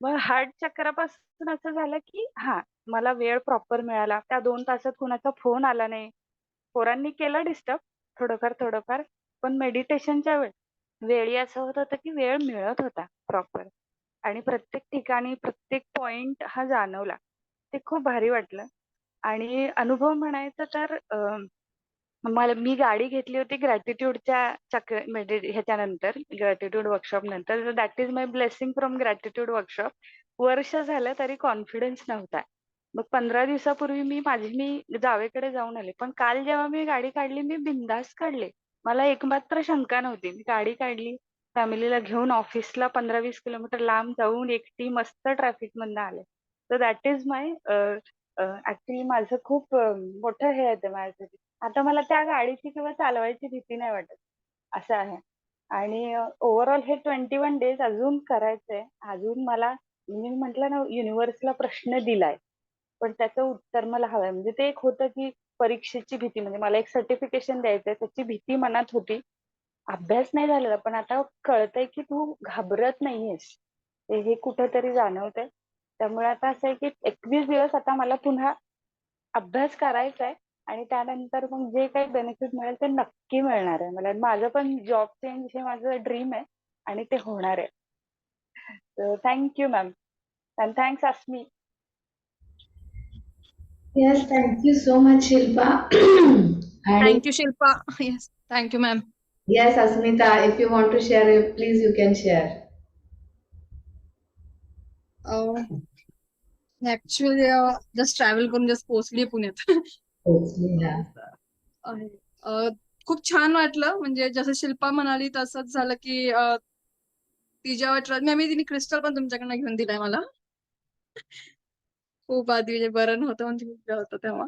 मग हार्ट चक्रापासून असं झालं की मला वेळ प्रॉपर मिळाला. त्या 2 तासात कुणाचा फोन आला नाही. पोरांनी केलं डिस्टर्ब थोडंफार. पण मेडिटेशनच्या वेळी असं होत होतं की वेळ मिळत होता प्रॉपर आणि प्रत्येक ठिकाणी प्रत्येक पॉइंट हा जाणवला. ते खूप भारी वाटलं. आणि अनुभव म्हणायचा तर मी गाडी घेतली होती ग्रॅटिट्यूडच्या ह्याच्यानंतर, ग्रॅटिट्यूड वर्कशॉप नंतर. That is my blessing from gratitude workshop. वर्ष झालं तरी कॉन्फिडन्स नव्हता. मग 15 दिवसापूर्वी मी जावेकडे जाऊन आले. पण काल जेव्हा मी गाडी काढली मी बिंदास काढली. मला एकमात्र शंका नव्हती. मी गाडी काढली, फॅमिलीला घेऊन ऑफिसला 15-20 किलोमीटर लांब जाऊन एकटी मस्त ट्रॅफिक मधनं आले. तर दॅट इज माय ऍक्च्युली माझं खूप मोठं हे आहे माझ्यासाठी. आता मला त्या गाडीची किंवा चालवायची भीती नाही वाटत, असं आहे. आणि ओव्हरऑल हे 21 डेज अजून करायचंय. अजून मला मी म्हटलं ना युनिव्हर्सला प्रश्न दिलाय, पण त्याचं उत्तर मला हवंय. म्हणजे ते एक होतं की परीक्षेची भीती, म्हणजे मला एक सर्टिफिकेशन द्यायचंय त्याची भीती मनात होती. अभ्यास नाही झालेला, पण आता कळतंय की तू घाबरत नाहीयेस, हे कुठंतरी जाणवतंय. त्यामुळे आता असं आहे की 21 दिवस आता मला पुन्हा अभ्यास करायचा आहे आणि त्यानंतर मग जे काही बेनिफिट मिळेल ते नक्की मिळणार आहे मला. माझं पण जॉब चेंज हे माझं ड्रीम आहे आणि ते होणार आहे. तर thank you ma'am and thanks Asmi. Yes, thank you so much, Shilpa. And Thank you, Shilpa. Yes, thank you, ma'am. yes, Asmita, if you want to share, please you can share. Actually, just travel करून just पोहोचली पुण्यात. खूप छान वाटलं. म्हणजे जसं शिल्पा म्हणाली तसंच झालं की तिच्या तिने क्रिस्टल पण तुमच्याकडनं घेऊन दिलाय मला. खूप आधी म्हणजे बरं नव्हतं म्हणजे दिलं होतं तेव्हा.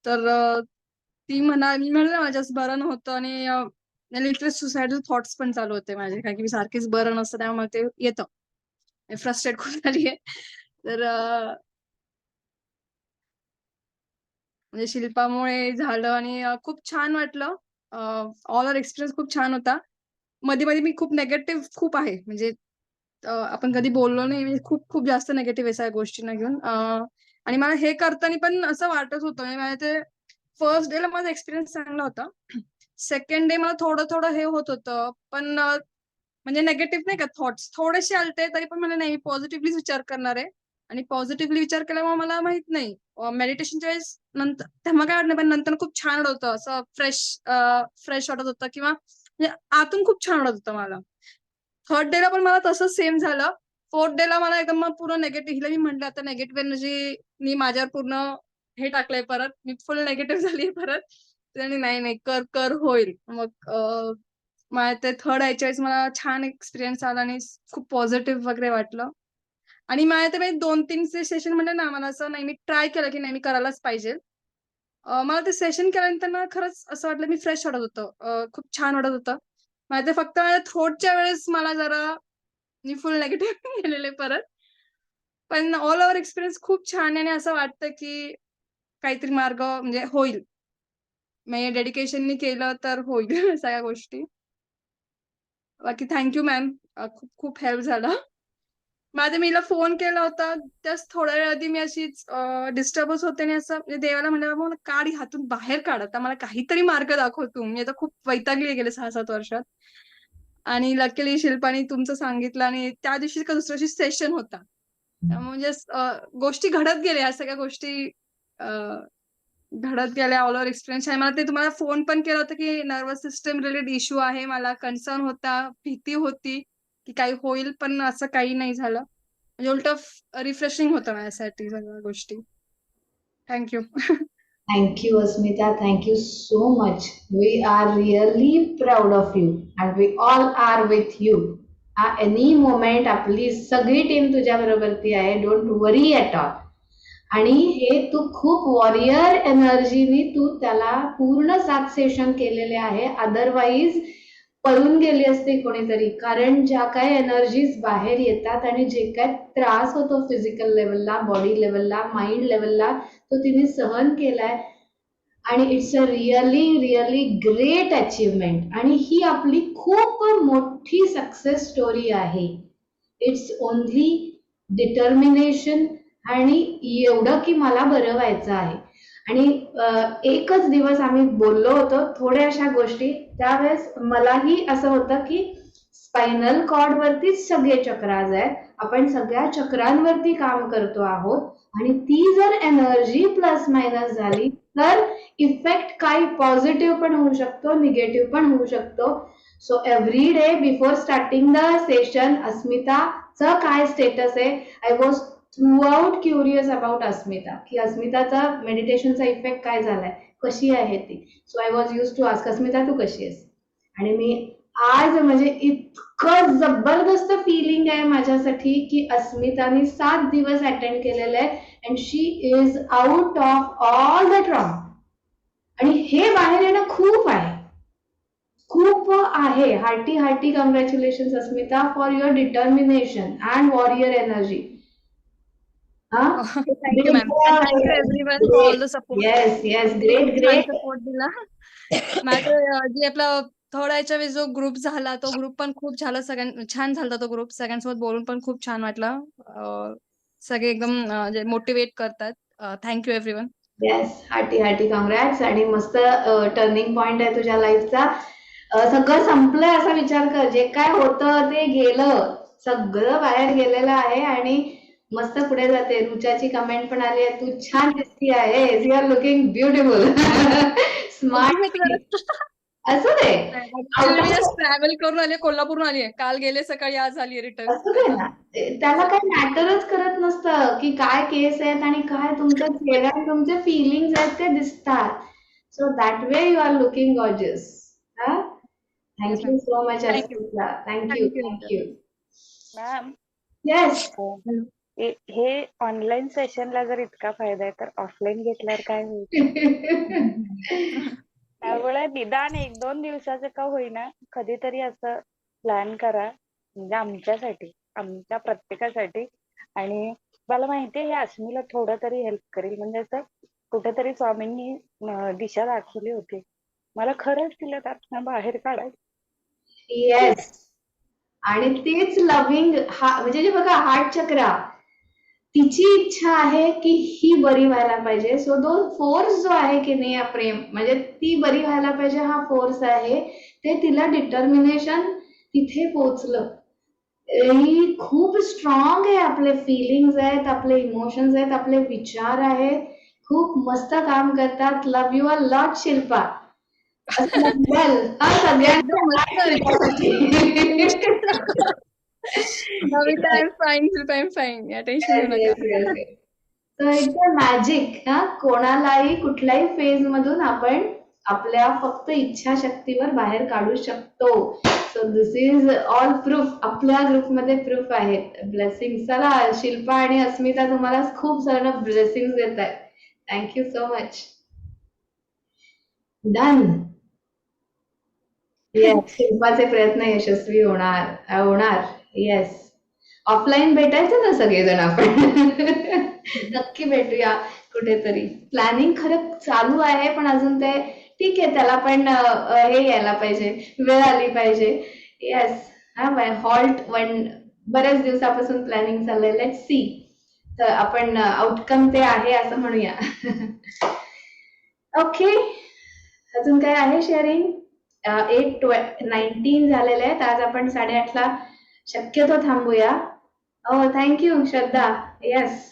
तर ती मी म्हणलं माझ्या बरं नव्हतं आणि लिटरली सुसायडल थॉट्स पण चालू होते माझे, कारण की मी सारखीच बरं नसतं त्यामुळे ते येतं. फ्रस्ट्रेट खूप झाली आहे. तर म्हणजे शिल्पामुळे झालं आणि खूप छान वाटलं. ऑल ओव्हर एक्सपिरियन्स खूप छान होता. मध्ये मध्ये मी खूप नेगेटिव्ह खूप आहे, म्हणजे आपण कधी बोललो नाही, म्हणजे खूप खूप जास्त नेगेटिव्ह आहे सगळ्या गोष्टींना घेऊन. आणि मला हे करताना पण असं वाटत होतं, म्हणजे मला ते फर्स्ट डेला माझा एक्सपिरियन्स चांगला होता. सेकंड डे मला थोडं थोडं हे होत होतं, पण म्हणजे नेगेटिव्ह नाही का थॉट्स थोडेसे आलते, तरी पण मला नाही, पॉझिटिव्हली विचार करणार आहे. आणि पॉझिटिव्हली विचार केल्यामुळे मला माहित नाही मेडिटेशनच्या वेळेस नंतर तेव्हा काय वाटलं, पण नंतर खूप छान वाटत होतं, असं फ्रेश वाटत होतं, किंवा म्हणजे आतून खूप छान वाटत होतं मला. थर्ड डेला पण मला तसंच सेम झालं. फोर्थ डेला मला एकदम पूर्ण नेगेटिव्ह, हिला मी म्हटलं आता नेगेटिव्ह एनर्जी मी माझ्यावर पूर्ण हे टाकलंय, परत मी फुल नेगेटिव्ह झाली परत. आणि नाही कर कर होईल. मग मला ते थर्ड याच्या वेळेस मला छान एक्सपिरियन्स आला आणि खूप पॉझिटिव्ह वगैरे वाटलं. आणि मला ते 2-3 सेशन म्हणलं ना, मला असं नाही, मी ट्राय केलं की नाही मी करायलाच पाहिजे. मला ते सेशन केल्यानंतर ना खरंच असं वाटलं, मी फ्रेश वाटत होतं, खूप छान वाटत होतं. मला ते फक्त माझ्या थ्रोटच्या वेळेस मला जरा मी फुल नेगेटिव्ह गेलेले परत. पण ऑल ओव्हर एक्सपिरियन्स खूप छान आहे आणि असं वाटतं की काहीतरी मार्ग म्हणजे होईल. मी डेडिकेशननी केलं तर होईल सगळ्या गोष्टी. बाकी थँक्यू मॅम, खूप खूप हेल्प झाला. मी हिला फोन केला होता जस्ट थोड्या वेळ आधी, मी अशीच डिस्टर्बच होते आणि असं म्हणजे देवाला म्हणलं, मला काढ हातून बाहेर काढ, आता मला काहीतरी मार्ग दाखव तू, मी आता खूप वैतागली गेले 6-7 वर्षात. आणि लकीली शिल्पाने तुमचं सांगितलं आणि त्या दिवशी का दुसऱ्या दिवशी सेशन होता. म्हणजे गोष्टी घडत गेल्या, ह्या सगळ्या गोष्टी घडत गेल्या. ऑल ओव्हर एक्सपिरियन्स आहे. मला ते तुम्हाला फोन पण केला होता की नर्वस सिस्टम रिलेटेड इश्यू आहे, मला कन्सर्न होता, भीती होती की काही होईल, पण असं काही नाही झालं. म्हणजे उलट रिफ्रेशिंग होतं माझ्यासाठी सगळ्या गोष्टी. Thank you. Thank you, Asmita. Thank you so much. We are really proud of you and we all are with you. Any moment आपली सगळी टीम तुझ्या बरोबरती आहे. Don't worry at all. आणि हे तू खूप वॉरियर एनर्जीनी तू त्याला पूर्ण 7 सेशन केलेले आहे. अदरवाईज पळून गेली असते कोणीतरी. कारण ज्या काही एनर्जीज बाहेर येतात आणि जे काय त्रास होतो फिजिकल लेवलला, बॉडी लेवलला, माइंड लेवलला, तो तिने सहन केलाय. आणि it's a really great achievement. आणि ही आपली खूप मोठी सक्सेस स्टोरी आहे. इट्स ओनली डिटर्मिनेशन आणि एवढं की मला बरं व्हायचं आहे. आणि एकच दिवस आम्ही बोललो होतो थोड्याशा गोष्टी. त्यावेळेस मलाही असं होतं की स्पायनल कॉर्ड वरतीच सगळे चक्राज आहेत. आपण सगळ्या चक्रांवरती काम करतो आहोत आणि ती जर एनर्जी प्लस मायनस झाली तर इफेक्ट काही पॉझिटिव्ह पण होऊ शकतो, निगेटिव्ह पण होऊ शकतो. So every day before starting the session अस्मिताचं काय स्टेटस आहे. I was throughout curious about Asmita, की अस्मिताचा मेडिटेशनचा इफेक्ट काय झालाय, कशी आहे ती. So I was use to ask Asmita तू कशी आहेस. आणि मी आज म्हणजे इतकं जबरदस्त फिलिंग आहे माझ्यासाठी की अस्मिताने 7 दिवस अटेंड केलेले आहे and she is out of all the trauma. आणि हे बाहेर येणं खूप आहे, खूप आहे. Hearty congratulation Asmita for your determination and warrior energy. Thank you ma'am. Thank you everyone for all the support. Yes great खूप छान सपोर्ट दिला. माझं जे आपला थर्ड आयच्या वेळेस जो ग्रुप झाला तो ग्रुप पण खूप छान झाला. तो ग्रुप सगळ्यांसोबत बोलून पण खूप छान वाटलं. सगळे एकदम मोटिवेट करतात. Thank you everyone. Yes hearty congrats. आणि मस्त टर्निंग पॉइंट आहे तुझ्या लाईफचा. सगळं संपलंय असा विचार कर. जे काय होतं ते गेलं, सगळं बाहेर गेलेलं आहे आणि मस्त पुढे जाते. रुचाची कमेंट पण आली आहे, तू छान दिसती आहे, you are looking beautiful. Smart. असू दे, ट्रॅव्हल करून आले, कोल्हापूरून आली आहे. काल गेले सकाळी, आज आली रिटर्न. असू दे ना. त्याला काही मॅटरच करत नसतं की काय केस आहेत आणि काय तुमचं चेहरा, तुमचे फिलिंग्स आहेत ते दिसतात. So that way you are looking gorgeous. Thank you so much Asmita. Thank you. Ma'am yes. हे ऑनलाईन सेशनला जर इतका फायदा आहे तर ऑफलाईन घेतल्यावर काय होईल. त्यामुळे निदान 1-2 दिवसाचं का होईना कधीतरी असं प्लॅन करा, म्हणजे आमच्यासाठी, आमच्या प्रत्येकासाठी. आणि मला माहितीये हे अस्मीला थोडं तरी हेल्प करेल. म्हणजे असं कुठेतरी स्वामींनी दिशा दाखवली होती. मला खरंच तिला त्यातनं बाहेर काढायचं. येस. आणि तेच लव्हिंग म्हणजे जे बघा हार्ट चक्रा, तिची इच्छा आहे की ही बरी व्हायला पाहिजे. सो तो फोर्स जो आहे की नाही, प्रेम म्हणजे ती बरी व्हायला पाहिजे, हा फोर्स आहे. ते तिला डिटर्मिनेशन तिथे पोहोचलं. ही खूप स्ट्रॉंग आहे. आपले फिलिंग्स आहेत, आपले इमोशन्स आहेत, आपले विचार आहेत, खूप मस्त काम करतात. Love you a lot Shilpa. Magic. कोणालाही कुठल्याही फेज मधून आपण आपल्या फक्त इच्छाशक्तीवर बाहेर काढू शकतो. So this is all proof. आपल्या ग्रुपमध्ये प्रूफ आहेत. ब्लेसिंग. चला शिल्पा आणि अस्मिता तुम्हाला खूप सारं ब्लेसिंग देत आहेत. Thank you so much. Done. Yes, शिल्पाचे प्रयत्न यशस्वी होणार. येस. ऑफलाईन भेटायचं ना सगळेजण आपण. नक्की भेटूया कुठेतरी. प्लॅनिंग खरं चालू आहे पण अजून ते ठीक आहे, त्याला पण हे यायला पाहिजे, वेळ आली पाहिजे. येस. हॉल्ट बऱ्याच दिवसापासून प्लॅनिंग चाललंय. Let's see. तर आपण आउटकम ते आहे असं म्हणूया. ओके. अजून काय आहे शेअरिंग? 8:19 झालेले आहेत. आज आपण 8:30ला शक्यतो थांबूया. थँक्यू श्रद्धा. येस.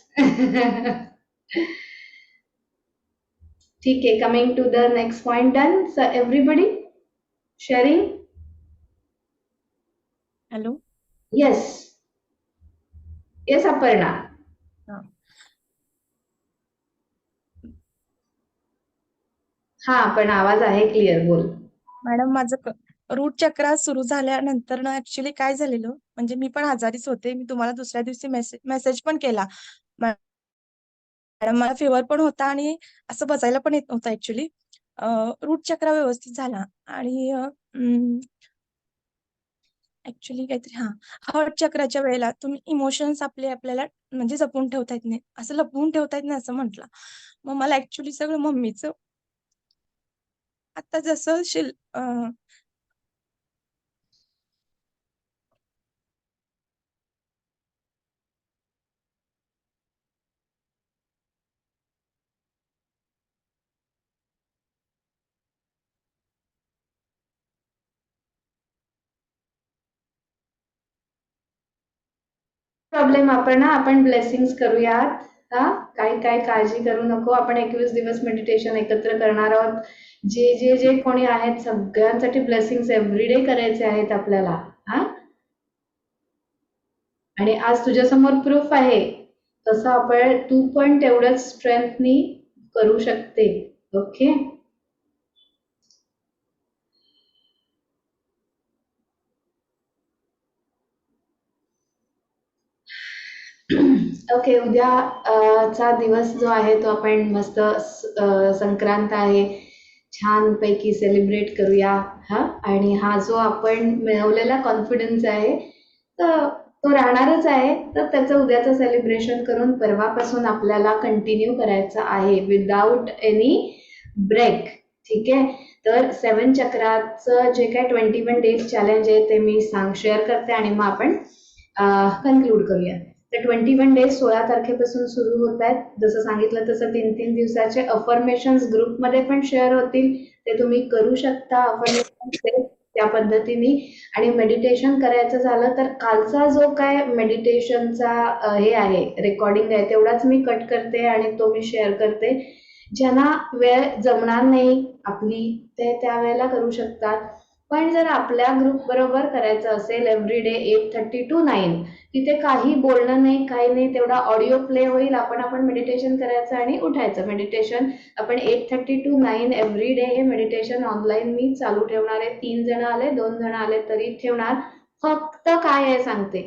ठीक आहे. Coming to the next point. Done. Everybody sharing. Hello. Yes Aparna. हा पण आवाज आहे क्लिअर. बोल. मॅडम माझं रूट चक्र सुरू झाल्यानंतर ना ऍक्च्युली काय झालेलं, म्हणजे मी पण आजारीच होते. मी तुम्हाला दुसऱ्या दिवशी मेसेज पण केला. मॅडम मला फिवर पण होता आणि असं बसायला पण येत नव्हतं ऍक्च्युली. रूट चक्र व्यवस्थित झाला आणि ऍक्च्युली काहीतरी हार्ट चक्राच्या वेळेला तुम्ही इमोशन्स आपल्याला म्हणजे जपून ठेवता येत नाही, असं लपवून ठेवता येत नाही असं म्हटलं. मग मला ऍक्च्युली सगळं मम्मीचं आता जसं प्रॉब्लेम आपण ब्लेसिंग्स करूयात. काही काळजी करू नको. आपण 21 दिवस मेडिटेशन एकत्र करणार आहोत. जे कोणी आहेत सगळ्यांसाठी ब्लेसिंग्स एव्हरीडे करायचे आहेत आपल्याला. आणि आज तुझ्यासमोर प्रूफ आहे, तसं तू पण तेवढंच स्ट्रेंथनी करू शकते. ओके. ओके. उद्याचा दिवस जो आहे तो आपण मस्त संक्रांत आहे, छानपैकी सेलिब्रेट करूया. आणि हा जो आपण मिळवलेला कॉन्फिडन्स आहे तर तो राहणारच आहे. तर त्याचं उद्याचं सेलिब्रेशन करून परवापासून आपल्याला कंटिन्यू करायचं आहे विदाउट एनी ब्रेक. ठीक आहे. तर 7 चक्राचं जे काय 21 डेज चॅलेंज आहे ते मी शेअर करते आणि मग आपण कन्क्लूड करूया. तर 21 डेज 16 तारखेपासून सुरू होत आहेत. जसं सांगितलं तसं 3-3 दिवसाचे अफर्मेशन्स ग्रुपमध्ये पण शेअर होतील, ते तुम्ही करू शकता अफर्मेशन त्या पद्धतीने. आणि मेडिटेशन करायचं झालं तर कालचा जो काय मेडिटेशनचा हे आहे रेकॉर्डिंग आहे तेवढाच मी कट करते आणि तो मी शेअर करते. ज्यांना वेळ जमणार नाही आपली ते त्यावेळेला करू शकतात. पण जर आपल्या ग्रुप बरोबर करायचं असेल एव्हरीडे 8:30 to 9, तिथे काही बोलणं नाही, काही नाही, तेवढा ऑडिओ प्ले होईल. आपण मेडिटेशन करायचं आणि उठायचं. मेडिटेशन आपण 8:30 to 9 एव्हरीडे हे मेडिटेशन ऑनलाईन मी चालू ठेवणार आहे. 3 जण आले 2 जण आले तरी ठेवणार. फक्त काय आहे सांगते,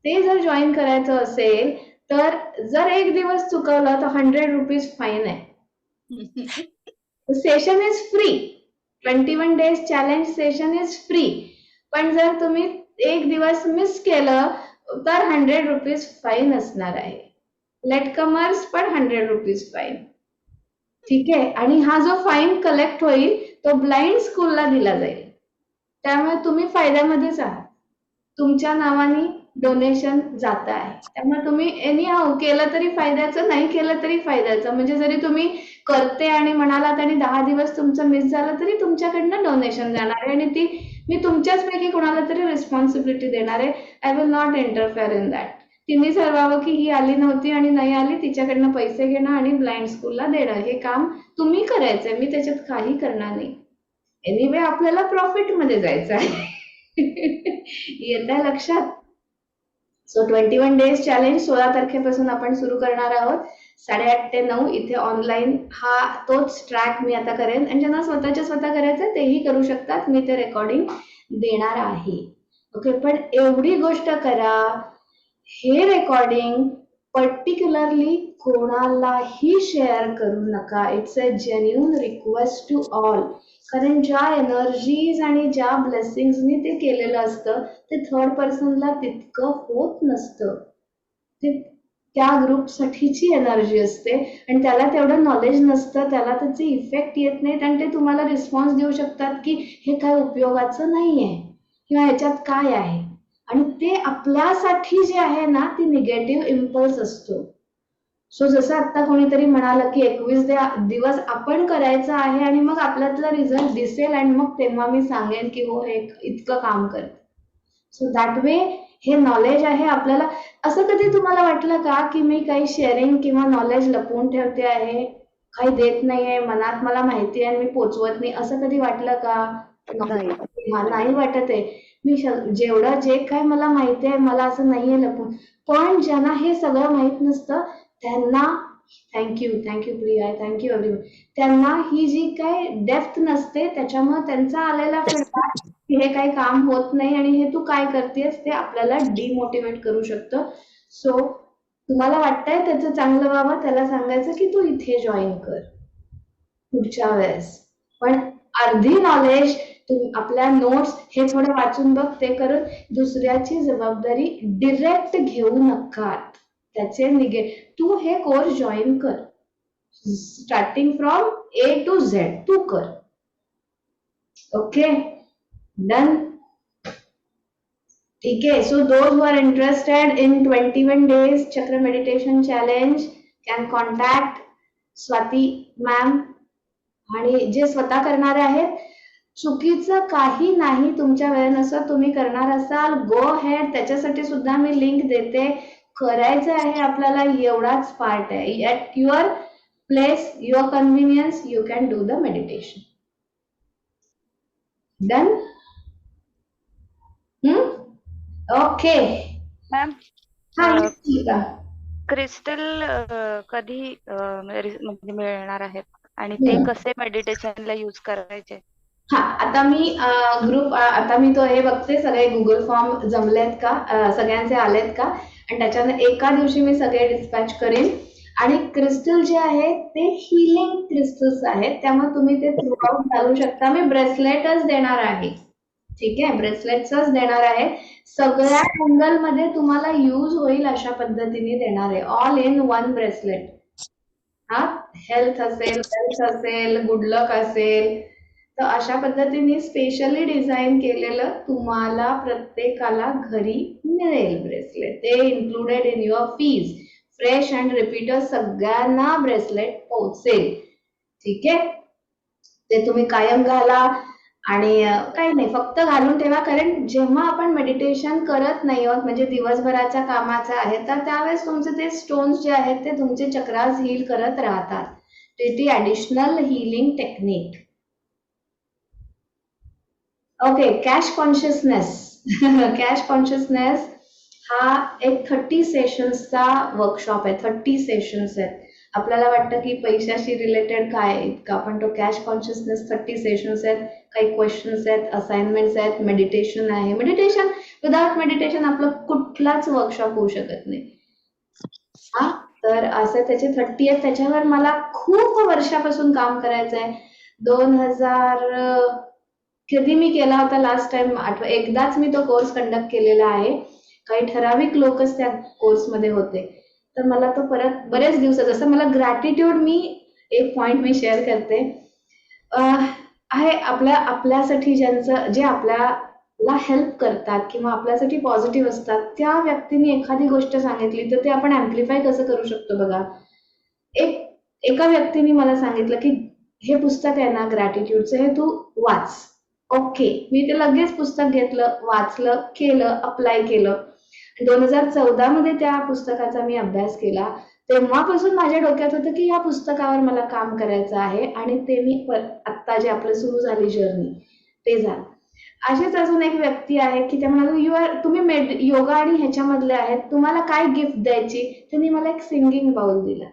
ते जर जॉईन करायचं असेल तर जर एक दिवस चुकवलं तर 100 रुपीज फाईन आहे. Session is free. 21 days challenge session is free. पण जर तुम्ही एक दिवस मिस केलं तर 100 रुपीज फाईन असणार आहे. लेटकमर्स पण 100 रुपीज फाईन. ठीक आहे. आणि हा जो फाईन कलेक्ट होईल तो ब्लाइंड स्कूलला दिला जाईल. त्यामुळे तुम्ही फायद्यामध्येच आहात. तुमच्या नावाने डोनेशन जात आहे. त्यामुळे तुम्ही एनी हाऊ केलं तरी फायद्याचं, नाही केलं तरी फायद्याचं. म्हणजे जरी तुम्ही करते आणि म्हणालात आणि 10 दिवस तुमचं मिस झालं तरी तुमच्याकडनं डोनेशन जाणार आहे आणि ती मी तुमच्याचपैकी कोणाला तरी रिस्पॉन्सिबिलिटी देणार आहे. I will not interfere in that. तिने ठरवावं की ही आली नव्हती आणि नाही आली, तिच्याकडनं पैसे घेणं आणि ब्लाइंड स्कूलला देणं हे काम तुम्ही करायचंय. मी त्याच्यात काही करणार नाही. एनिवे आपल्याला प्रॉफिट मध्ये जायचं आहे. येत आहे लक्षात. सो 21 डेज चॅलेंज 16 तारखेपासून आपण सुरू करणार आहोत. 8:30 ते 9 इथे ऑनलाईन तोच ट्रॅक मी आता करेन. आणि ज्यांना स्वतः करायचं तेही करू शकतात. मी ते रेकॉर्डिंग देणार आहे. ओके. पण एवढी गोष्ट करा, हे रेकॉर्डिंग पर्टिक्युलरली कोणालाही शेअर करू नका. It's a genuine request to all. कारण ज्या एनर्जीज आणि ज्या ब्लेसिंग्सनी ते केलेलं असतं ते थर्ड पर्सनला तितकं होत नसतं. ते त्या ग्रुपसाठीची एनर्जी असते आणि त्याला तेवढं नॉलेज नसतं, त्याला त्याचे इफेक्ट येत नाहीत आणि ते तुम्हाला रिस्पॉन्स देऊ शकतात की हे काय उपयोगाचं नाही आहे किंवा ह्याच्यात काय आहे. आणि ते आपल्यासाठी जे आहे ना ती निगेटिव्ह इम्पल्स असतो. सो जसं आता कोणीतरी म्हणालं की 21 दिवस आपण करायचं आहे आणि मग आपल्यातला रिझल्ट दिसेल आणि मग तेव्हा मी सांगेन की हो हे इतकं काम करत. सो दॅट वे हे नॉलेज आहे आपल्याला. असं कधी तुम्हाला वाटलं का की मी काही शेअरिंग किंवा नॉलेज लपवून ठेवते आहे, काही देत नाहीये, मनात मला माहिती आहे आणि मी पोचवत नाही, असं कधी वाटलं का? नाही वाटत आहे. मी जेवढं जे काय मला माहिती आहे मला असं नाहीये लपून. पण ज्यांना हे सगळं माहित नसतं त्यांना थँक्यू प्रिया, थँक्यू एव्हरीवन. त्यांना ही जी काय डेप्थ नसते त्याच्यामुळे त्यांचा आलेला फीडबॅक हे काही काम होत नाही आणि हे तू काय करतेस ते आपल्याला डिमोटिवेट करू शकतं. सो तुम्हाला वाटतंय त्याचं चांगलं व्हावं, त्याला सांगायचं की तू इथे जॉईन कर पुढच्या वेळेस. पण अर्धी नॉलेज आपल्या नोट्स हे थोडं वाचून बघ, ते करून दुसऱ्याची जबाबदारी डिरेक्ट घेऊ नका. त्याचे तू हे कोर्स जॉईन कर, starting from A to Z तू कर. Okay, done. ठीक आहे. So those who are interested in 21 days चक्र meditation challenge can contact Swati ma'am. आणि जे स्वतः करणार आहेत, चुकीचं काही नाही, तुमच्या वेळेनुसार तुम्ही करणार असाल, गो हेड. त्याच्यासाठी सुद्धा मी लिंक देते. करायचं आहे आपल्याला, एवढाच पार्ट आहे. At your place, your convenience, you can do the meditation. Done. Okay ma'am, हा, ठीक आहे. क्रिस्टल कधी म्हणजे मिळणार आहेत आणि ते कसे मेडिटेशनला यूज करायचे? हा, आता मी ग्रुप, आता मी तो हे बघते सगळे गुगल फॉर्म जमलेत का, सगळ्यांचे आलेत का, आणि त्याच्यानं एका दिवशी मी सगळे डिस्पॅच करेन. आणि क्रिस्टल जे आहे ते हिलिंग क्रिस्टल्स आहेत, त्यामुळे तुम्ही ते थ्रूआउट घालू शकता. मी ब्रेसलेटच देणार आहे. ठीक आहे, ब्रेसलेट्सच देणार आहे. सगळ्या अँगल मध्ये तुम्हाला यूज होईल अशा पद्धतीने देणार आहे. All in one bracelet. हा, हेल्थ असेल, वेल्थ असेल, गुड लक असेल, तर अशा पद्धतीने स्पेशली डिझाईन केलेलं तुम्हाला प्रत्येकाला घरी मिळेल ब्रेसलेट. ते included in your fees. Fresh and repeater सगळ्यांना ब्रेसलेट पोहोचेल. ठीक आहे, ते तुम्ही कायम घाला. आणि काही नाही, फक्त घालून ठेवा. कारण जेव्हा आपण मेडिटेशन करत नाही आहोत, म्हणजे दिवसभराच्या कामाचं आहे, तर त्यावेळेस तुमचे ते स्टोन्स जे आहेत ते तुमचे चक्रास हील करत राहतात. ती additional healing technique. Okay, cash consciousness. Cash consciousness हा एक 30 सेशन्सचा वर्कशॉप आहे. 30 सेशन्स आहेत. आपल्याला वाटतं की पैशाशी रिलेटेड काय आहे इतका, पण तो कॅश कॉन्शियसनेस 30 सेशन्स आहेत. काही क्वेश्चन्स आहेत, असाइनमेंट्स आहेत, मेडिटेशन आहे. मेडिटेशन, विदाउट मेडिटेशन आपलं कुठलाच वर्कशॉप होऊ शकत नाही. हा, तर असं त्याचे 30 आहेत. त्याच्यावर मला खूप वर्षापासून काम करायचं आहे. 2000 कधी मी केला होता लास्ट टाइम एकदाच मी तो कोर्स कंडक्ट केलेला आहे. काही ठराविक लोकच त्या कोर्समध्ये होते. तर मला तो परत बरेच दिवस, जसं मला ग्रॅटिट्यूड, मी एक पॉइंट मी शेअर करते आहे. आपल्यासाठी जे आपल्याला हेल्प करतात किंवा आपल्यासाठी पॉझिटिव्ह असतात, त्या व्यक्तीने एखादी गोष्ट सांगितली तर ते आपण ॲम्प्लिफाय कसं करू शकतो बघा. एका व्यक्तीने मला सांगितलं की हे पुस्तक आहे ना ग्रॅटिट्यूडचं, हे तू वाच. ओके, मी ते लगेच पुस्तक घेतलं, वाचलं, केलं, अप्लाय केलं. 2014 मध्ये त्या पुस्तकाचा मी अभ्यास केला. तेव्हापासून माझ्या डोक्यात होतं की या पुस्तकावर मला काम करायचं आहे, आणि ते मी आत्ता जे आपलं सुरू झाली जर्नी ते झालं. अशीच अजून एक व्यक्ती आहे की त्या म्हणाले तुम्ही योगा आणि ह्याच्यामधले आहेत, तुम्हाला काय गिफ्ट द्यायची. त्यांनी मला एक सिंगिंग बाउल दिला.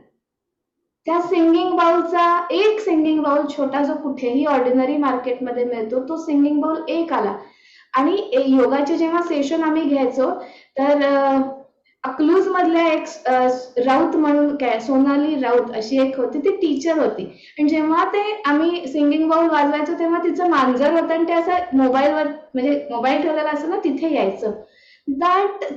त्या सिंगिंग बाउलचा एक सिंगिंग बाउल छोटा, जो कुठेही ऑर्डिनरी मार्केटमध्ये मिळतो, तो सिंगिंग बाउल एक आला. आणि योगाचे जेव्हा सेशन आम्ही घ्यायचो, तर अकलूज मधल्या एक राऊत म्हणून, काय सोनाली राऊत अशी एक होती, ती टीचर होती. आणि जेव्हा ते आम्ही सिंगिंग बाउल वाजवायचो तेव्हा तिचं मांजर होतं, आणि ते असं मोबाईलवर, म्हणजे मोबाईल ठेवलेला असं ना, तिथे यायचं.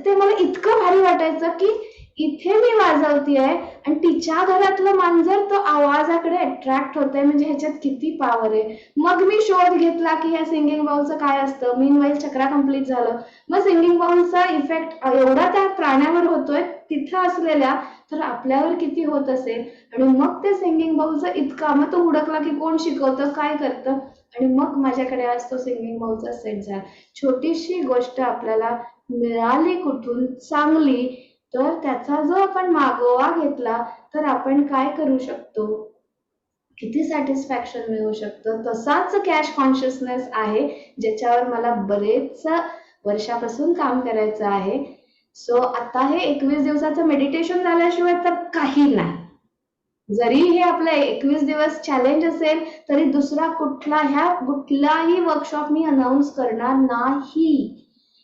ते मला इतकं भारी वाटायचं की इथे मी वाजवतीये आणि तिच्या घरातलं मांजर तो आवाजाकडे अट्रॅक्ट होतंय, म्हणजे ह्याच्यात किती पॉवर आहे. मग मी शोध घेतला की ह्या सिंगिंग बाउलचं काय असतं. मीनवाईल चक्रा कंप्लीट झालं. मग सिंगिंग बाउलचा इफेक्ट एवढा त्या प्राण्यावर होतोय तिथं असलेल्या, तर आपल्यावर किती होत असेल. आणि मग ते सिंगिंग बाउलचा इतका, मग तो हुडकला की कोण शिकवतं, काय करतं, आणि मग माझ्याकडे आज तो सिंगिंग बाउलचा सेट झाला. छोटीशी गोष्ट आपल्याला मिळाली कुठून चांगली, तर त्याचा जो आपण मागोवा घेतला तर आपण काय करू शकतो, किती सॅटिस्फॅक्शन मिळू शकतं. तसाच कॅश कॉन्शियसनेस आहे, ज्याच्यावर मला बरेच वर्षापासून काम करायचं आहे. सो आता हे 21 दिवसाचं मेडिटेशन झाल्याशिवाय तर काही नाही. जरी हे आपलं 21 दिवस चॅलेंज असेल तरी दुसरा कुठलाही वर्कशॉप मी अनाऊन्स करणार नाही.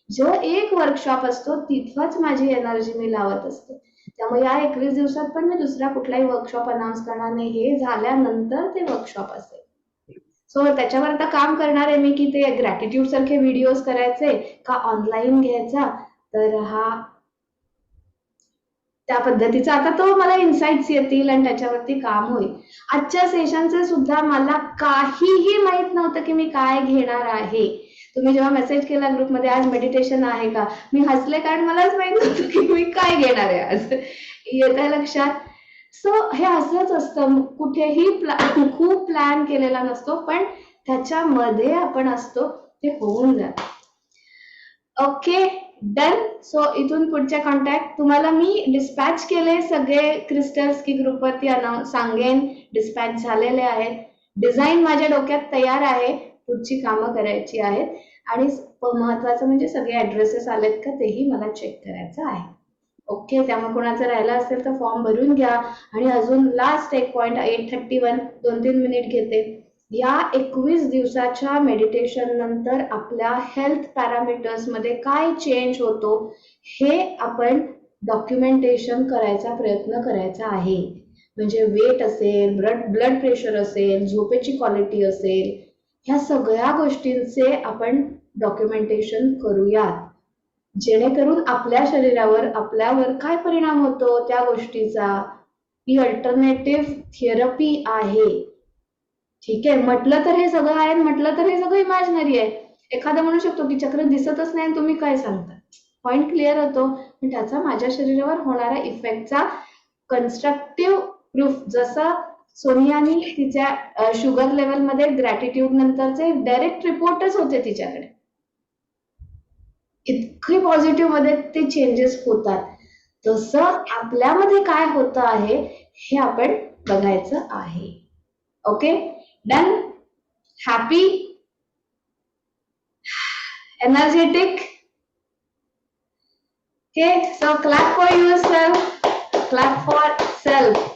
जो एक वर्कशॉप असतो तिथंच माझी एनर्जी मी लावत असते. त्यामुळे या 21 दिवसात पण मी दुसरा कुठलाही वर्कशॉप अनाउन्स करणार नाही. हे झाल्यानंतर ते वर्कशॉप असेल. सो त्याच्यावर आता काम करणार आहे मी, की ते ग्रॅटिट्यूड सारखे व्हिडिओज करायचे का ऑनलाईन घ्यायचा. तर त्या पद्धतीचा आता तो मला इन्साइट्स येतील आणि त्याच्यावरती काम होईल. आजच्या सेशनचे सुद्धा मला काहीही माहित नव्हतं की मी काय घेणार आहे. तुम्ही जेव्हा मेसेज केला ग्रुपमध्ये आज मेडिटेशन आहे का, मी हसले कारण मलाच माहित नव्हतं की मी काय घेणार आहे आज. येतंय लक्षात? सो हे असंच असतं, कुठेही खूप प्लॅन केलेला नसतो, पण त्याच्यामध्ये आपण असतो ते होऊन जातं. Okay, done. सो इथून पुढचे कॉन्टॅक्ट तुम्हाला मी डिस्पॅच केले सगळे क्रिस्टल्स की ग्रुपवरती सांगेन. डिस्पॅच झालेले आहेत. डिझाईन माझ्या डोक्यात तयार आहे, पुढची कामं करायची आहेत. आणि महत्वाचं म्हणजे सगळे ऍड्रेसेस आलेत का तेही मला चेक करायचं आहे. ओके, त्यामुळे कोणाचं राहिलं असेल तर फॉर्म भरून घ्या. आणि अजून लास्ट एक पॉइंट 8:31 2-3 मिनिट घेते. या 21 दिवसाच्या मेडिटेशन नंतर आपल्या हेल्थ पॅरामीटर्स मध्ये काय चेंज होतो हे आपण डॉक्युमेंटेशन करायचा प्रयत्न करायचा आहे. म्हणजे वेट असेल, ब्लड प्रेशर असेल, झोपेची क्वालिटी असेल, ह्या सगळ्या गोष्टींचे आपण डॉक्युमेंटेशन करूयात. जेणेकरून आपल्या शरीरावर आपल्यावर काय परिणाम होतो त्या गोष्टीचा. ही अल्टरनेटिव्ह थेरपी आहे. ठीक आहे, म्हटलं तर हे सगळं आहे, म्हटलं तर हे सगळं इमॅजिनरी आहे. एखादा म्हणू शकतो की चक्र दिसतच नाही तुम्ही काय सांगता. पॉइंट क्लिअर होतो, पण त्याचा माझ्या शरीरावर होणाऱ्या इफेक्टचा कन्स्ट्रक्टिव्ह प्रूफ, जसं सोनियानी तिच्या शुगर लेवल मध्ये ग्रॅटिट्यूड नंतरचे डायरेक्ट रिपोर्टच होते तिच्याकडे. इतके पॉझिटिव्ह मध्ये ते चेंजेस होतात. तसं आपल्यामध्ये काय होतं आहे हे आपण बघायचं आहे. Okay, done. Happy, energetic. Okay, so clap for yourself, clap for self.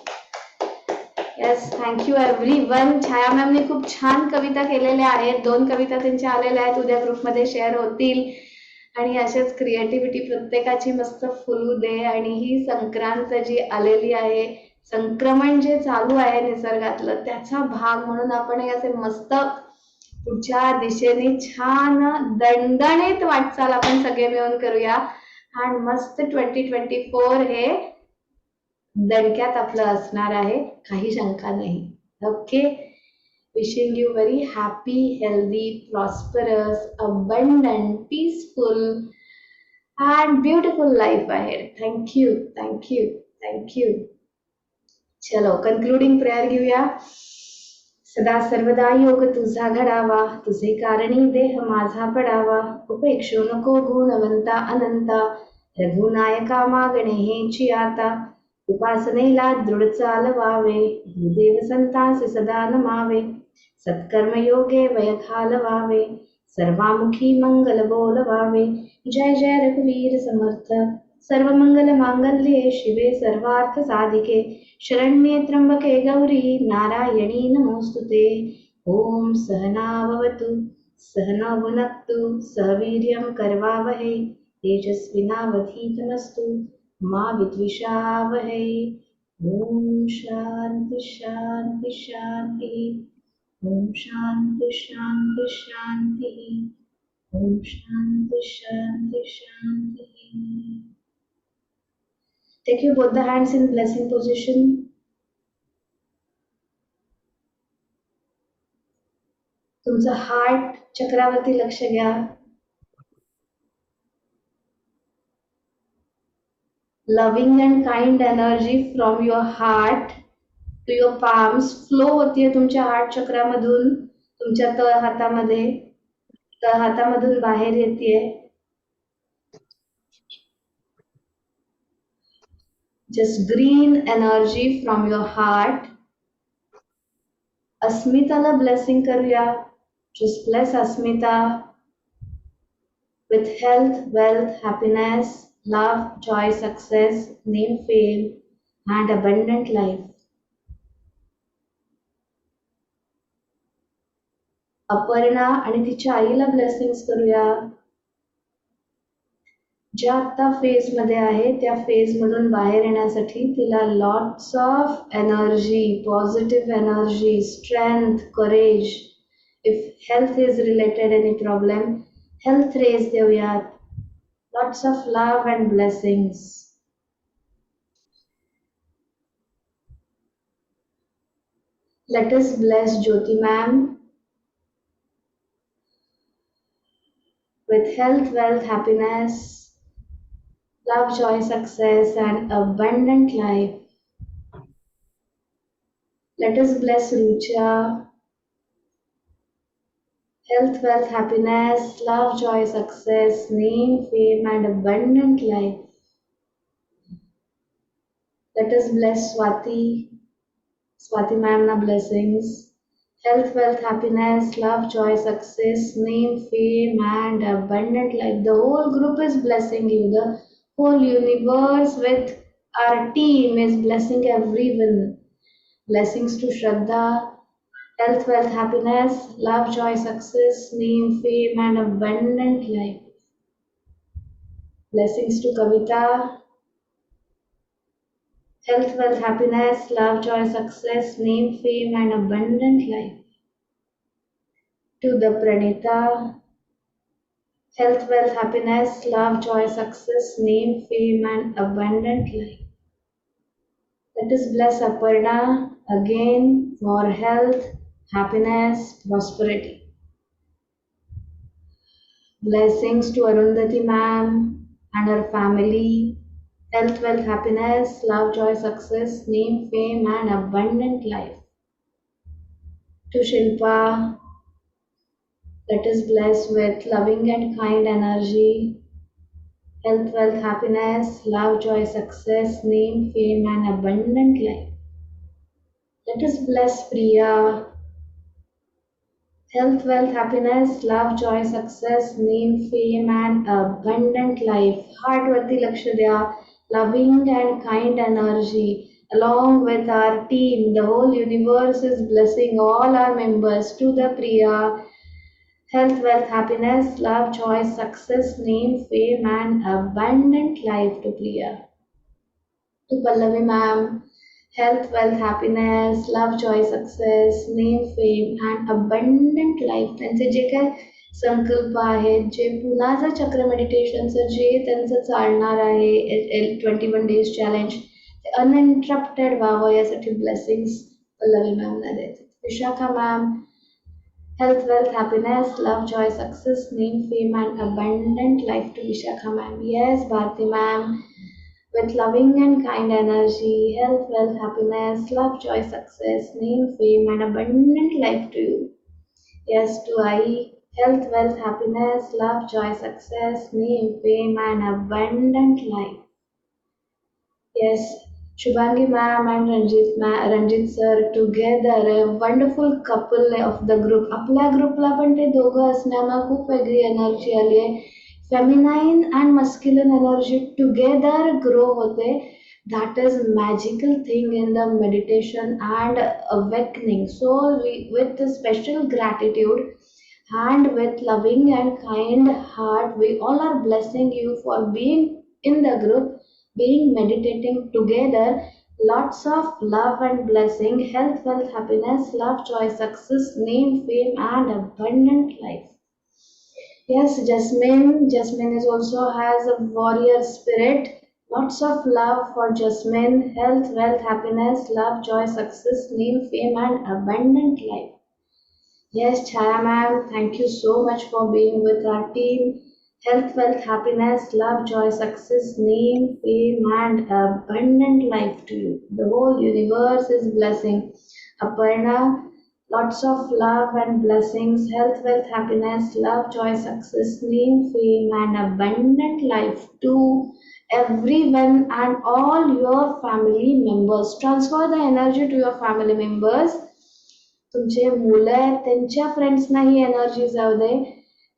Yes, thank you everyone. Chhaya मॅमने खूप छान कविता केलेल्या आहेत. 2 कविता त्यांच्या आलेल्या आहेत, उद्या ग्रुपमध्ये शेअर होतील. आणि असेच क्रिएटिव्हिटी प्रत्येकाची मस्त फुलू दे. आणि ही संक्रांत जी आलेली आहे, संक्रमण जे चालू आहे निसर्गातलं, त्याचा भाग म्हणून आपण हे असे मस्त पुढच्या दिशेने छान दणदणीत वाटचाल आपण सगळे मिळून करूया. आणि मस्त 2024 हे दणक्यात आपलं असणार आहे, काही शंका नाही. Okay, wishing you very happy, healthy, prosperous, abundant, peaceful and beautiful life ahead. Thank you, thank you, thank you. चलो, कन्क्लुडिंग प्रेयर घेऊया. सदा सर्वदा योग तुझा घडावा, तुझे कारणी देह माझा पडावा. उपेक्षू नको गुणवंता अनंता, रघुनायका मागणे हेची आता. उपासनेला दृढ चालवावे, देव संतांसे सदा नमावे. सत्कर्म योगे वय घालवावे, सर्वामुखी मंगल बोलवावे. जय जय रघुवीर समर्थ, सर्व मंगल मांगल्ये शिवे सर्वार्थ साधिके. शरण्ये त्र्यंबके गौरी नारायणी नमोस्तुते. ओम सहना भवतु सहना भुनक्तु सह वीर्यं करवावहै. तेजस्विनावधीतमस्तु मा विद्विषावहै. ओम शांति शांति शांति. ओम शांति शांति शांति. ओम शांति शांति शांति. Take your both the hands in blessing position. तुमचं हार्ट चक्रावरती लक्ष घ्या. Loving and kind energy from your heart to your palms flow होतीये तुमच्या हार्ट चक्रामधून तुमच्या तळ हातामध्ये, तळ हातामधून बाहेर येतेय. Just green energy from your heart. अस्मिताला blessing करूया. Just bless Asmita with health, wealth, happiness, love, joy, success, name, fame, and abundant life. Aparna आणि तिच्या आईला blessings करूया. ज्या आता फेज मध्ये आहे त्या फेज मधून बाहेर येण्यासाठी तिला lots of energy, positive energy, strength, courage. If health is related any problem, health rays देऊयात. Lots of love and blessings. Let us bless Jyoti ma'am with health, wealth, happiness, love, joy, success, and abundant life. Let us bless Rucha. Health, wealth, happiness, love, joy, success, name, fame, and abundant life. Let us bless Swati. Swati ma'am na blessings. Health, wealth, happiness, love, joy, success, name, fame, and abundant life. The whole group is blessing you. The whole universe with our team is blessing everyone. Blessings to Shraddha. Health, wealth, happiness, love, joy, success, name, fame, and abundant life. Blessings to Kavita. Health, wealth, happiness, love, joy, success, name, fame, and abundant life. To the Pranita. Health, wealth, happiness, love, joy, success, name, fame, and abundant life. Let us bless Aparna again for health, happiness, prosperity. Blessings to Arundhati ma'am and her family. Health, wealth, happiness, love, joy, success, name, fame, and abundant life. To Shilpa, let us bless with loving and kind energy. Health, wealth, happiness, love, joy, success, name, fame, and abundant life. Let us bless Priya. Health, wealth, happiness, love, joy, success, name, fame, and abundant life. Heart varti laksha dya. Loving and kind energy along with our team. The whole universe is blessing all our members. To the Priya. Health, wealth, happiness, love, joy, success, name, fame, and abundant life. To Priya. To Pallavi ma'am. Health, wealth, happiness, love, joy, success, name, fame, and abundant life. त्यांचे जे काय संकल्प आहेत, जे पुन्हाचं चक्र मेडिटेशनचं जे त्यांचं चालणार आहे 21 डेज चॅलेंज, ते अनइंटरप्टेड व्हावं यासाठी ब्लेसिंग्स पल्लवी मॅमना देतात. Vishakha ma'am. Health, wealth, happiness, love, joy, success, name, fame, and abundant life. To Vishakha ma'am. Yes, Bharti ma'am. With loving and kind energy, health, wealth, happiness, love, joy, success, name, fame, and abundant life to you. Yes, to I. Health, wealth, happiness, love, joy, success, name, fame, and abundant life. Yes, Shubhangi ma'am and Ranjit sir together, a wonderful couple of the group. आपल्या ग्रुपला पण ते दोघं असण्यानं खूप वेगळी एनर्जी आली आहे. Feminine and masculine energy together grow होते. That is magical thing in the meditation and awakening. So with special gratitude and with loving and kind heart, we all are blessing you for being in the group, being meditating together. Lots of love and blessing, health, wealth, happiness, love, joy, success, name, fame, and abundant life. Yes, Jasmine is also has a warrior spirit. Lots of love for Jasmine. Health, wealth, happiness, love, joy, success, name, fame, and abundant life. Yes, Chaya ma'am, thank you so much for being with our team. Health, wealth, happiness, love, joy, success, name, fame, and abundant life to you. The whole universe is blessing. Aparna, lots of love and blessings, health, wealth, happiness, love, joy, success, name, fame, and abundant life to everyone and all your family members. Transfer the energy to your family members. तुमचे मुलं आहेत त्यांच्या फ्रेंड्सना ही एनर्जी जाऊ दे.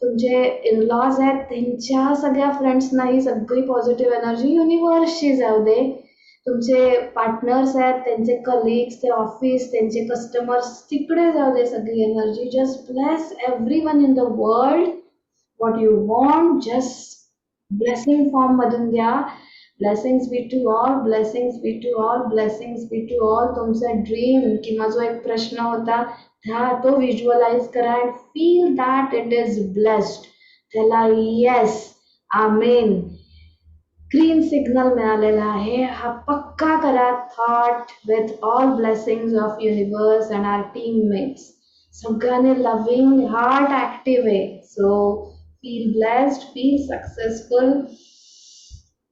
तुमचे इन-लॉज आहेत त्यांच्या सगळ्या फ्रेंड्सना ही सगळी पॉझिटिव्ह एनर्जी युनिव्हर्सची जाऊ दे. तुमचे पार्टनर्स आहेत त्यांचे कलिग्स, ते ऑफिस, त्यांचे कस्टमर्स, तिकडे जाऊ दे सगळी energy. Just bless everyone in the world. What you want, just blessing form मधून द्या. Blessings be to all, blessings be to all, blessings be to all. तुमचा ड्रीम किंवा जो एक प्रश्न होता तो व्हिज्युअलाइज करा and feel that it is blessed. त्याला येस, आमेन, ग्रीन सिग्नल मिळालेला आहे. हा पक्का करा thought with all blessings of universe and our teammates. सगळ्यांनी लव्हिंग हार्ट ऍक्टिव्ह आहे. So feel blessed, feel successful.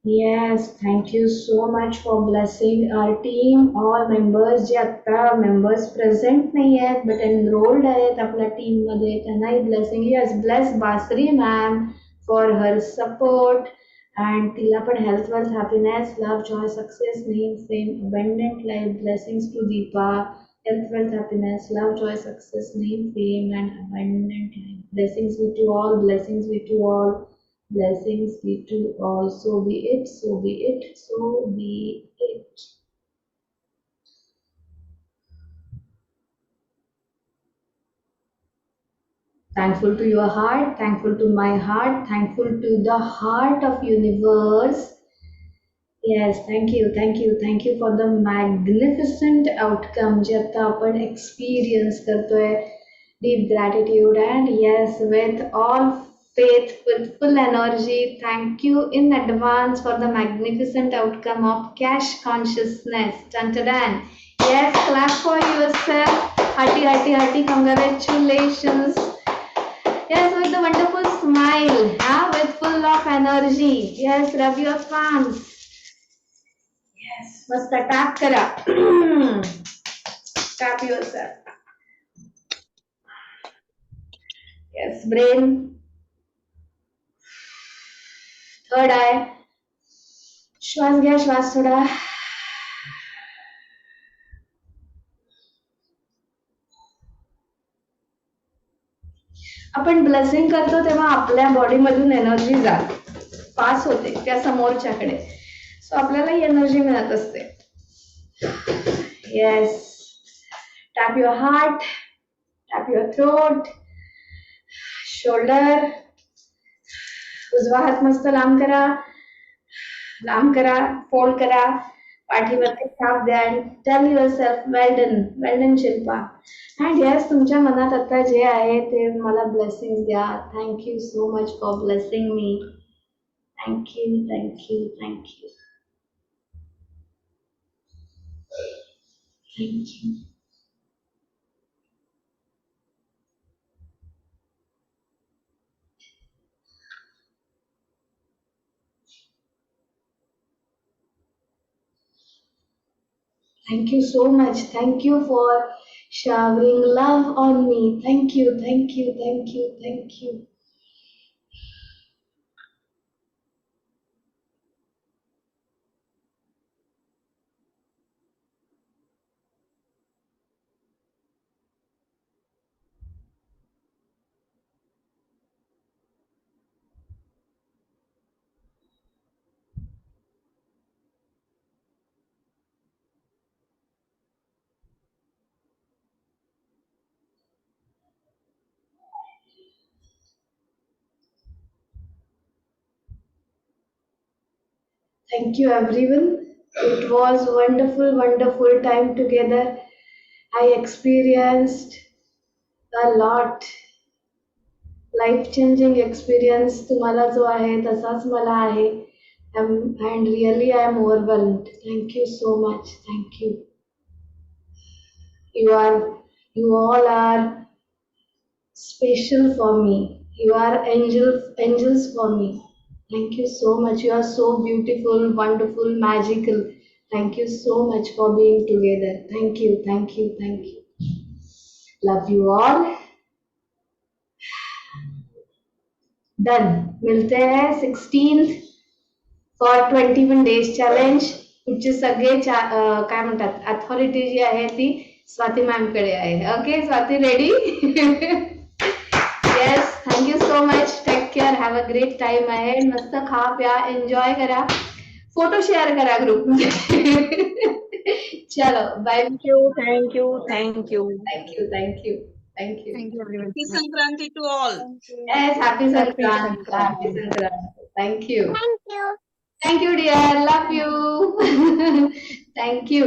Yes, thank you so much for blessing our team. All members जे आता मेंबर्स प्रेझेंट नाही आहेत बट एनरोल्ड आहेत आपल्या टीम मध्ये, त्यांनाही ब्लेसिंग. येस, ब्लेस बासरी ma'am for her support and तिला पण health, wealth, happiness, love, joy, success, name, fame, abundant life. Blessings to Deepa. Health, wealth, happiness, love, joy, success, name, fame, and abundant life. Blessings be to all. Blessings be to all. Blessings be to all. So be it. So be it. So be it. Thankful to your heart, thankful to my heart, thankful to the heart of universe. Yes, thank you, thank you, thank you for the magnificent outcome जे आता आपण experience करतोय. Deep gratitude and yes, with all faith, with full energy, thank you in advance for the magnificent outcome of cash consciousness. Dun, dun, dun. Yes, clap for yourself. Hearty, hearty, hearty congratulations. Yes, with a wonderful smile, with full of energy. Yes, rub your palms. Yes, must tap kara. Tap yourself. Yes, brain. Third eye. श्वास घ्या, श्वास सोडा. आपण ब्लेसिंग करतो तेव्हा आपल्या बॉडीमधून एनर्जी जाते, पास होते त्या समोरच्याकडे. सो आपल्याला ही एनर्जी मिळत असते. Yes, tap your heart, tap your throat, shoulder. उजवा हात मस्त लांब करा, फोल्ड करा, पाठीवरती थाप द्या आणि tell yourself well done Shilpa. And yes, तुमच्या मनात आता जे आहे ते मला ब्लेसिंग द्या. Thank you so much for blessing me. Thank you, thank you, thank you, thank you. Thank you so much. Thank you for showering love on me. Thank you, thank you, thank you, thank you. Thank you everyone. It was wonderful, wonderful time together. I experienced a lot. Life-changing experience तुम्हाला जो आहे तसाच मला आहे. And really I am overwhelmed. Thank you so much. Thank you. You all are special for me. You are angels for me. Thank you so much. You are so beautiful, wonderful, magical. Thank you so much for being together. Thank you, thank you, thank you. Love you all. Done. मिलते हैं 16th for 21 days challenge. पुढचे सगळे काय म्हणतात अथॉरिटी जी आहे ती स्वाती मॅम कडे आहे. Okay Swati, ready? Yes, thank you so much. Take care, have a great time आहे. मस्त खा प्या, एन्जॉय करा, फोटो शेअर करा ग्रुप मध्ये. चलो bye. Thank you, thank you, thank you, thank you, thank you, thank you. Happy Sankranti to all. Yes, happy Sankrant. Happy Sankrant. Thank you. Thank you dear. Love you. Thank you.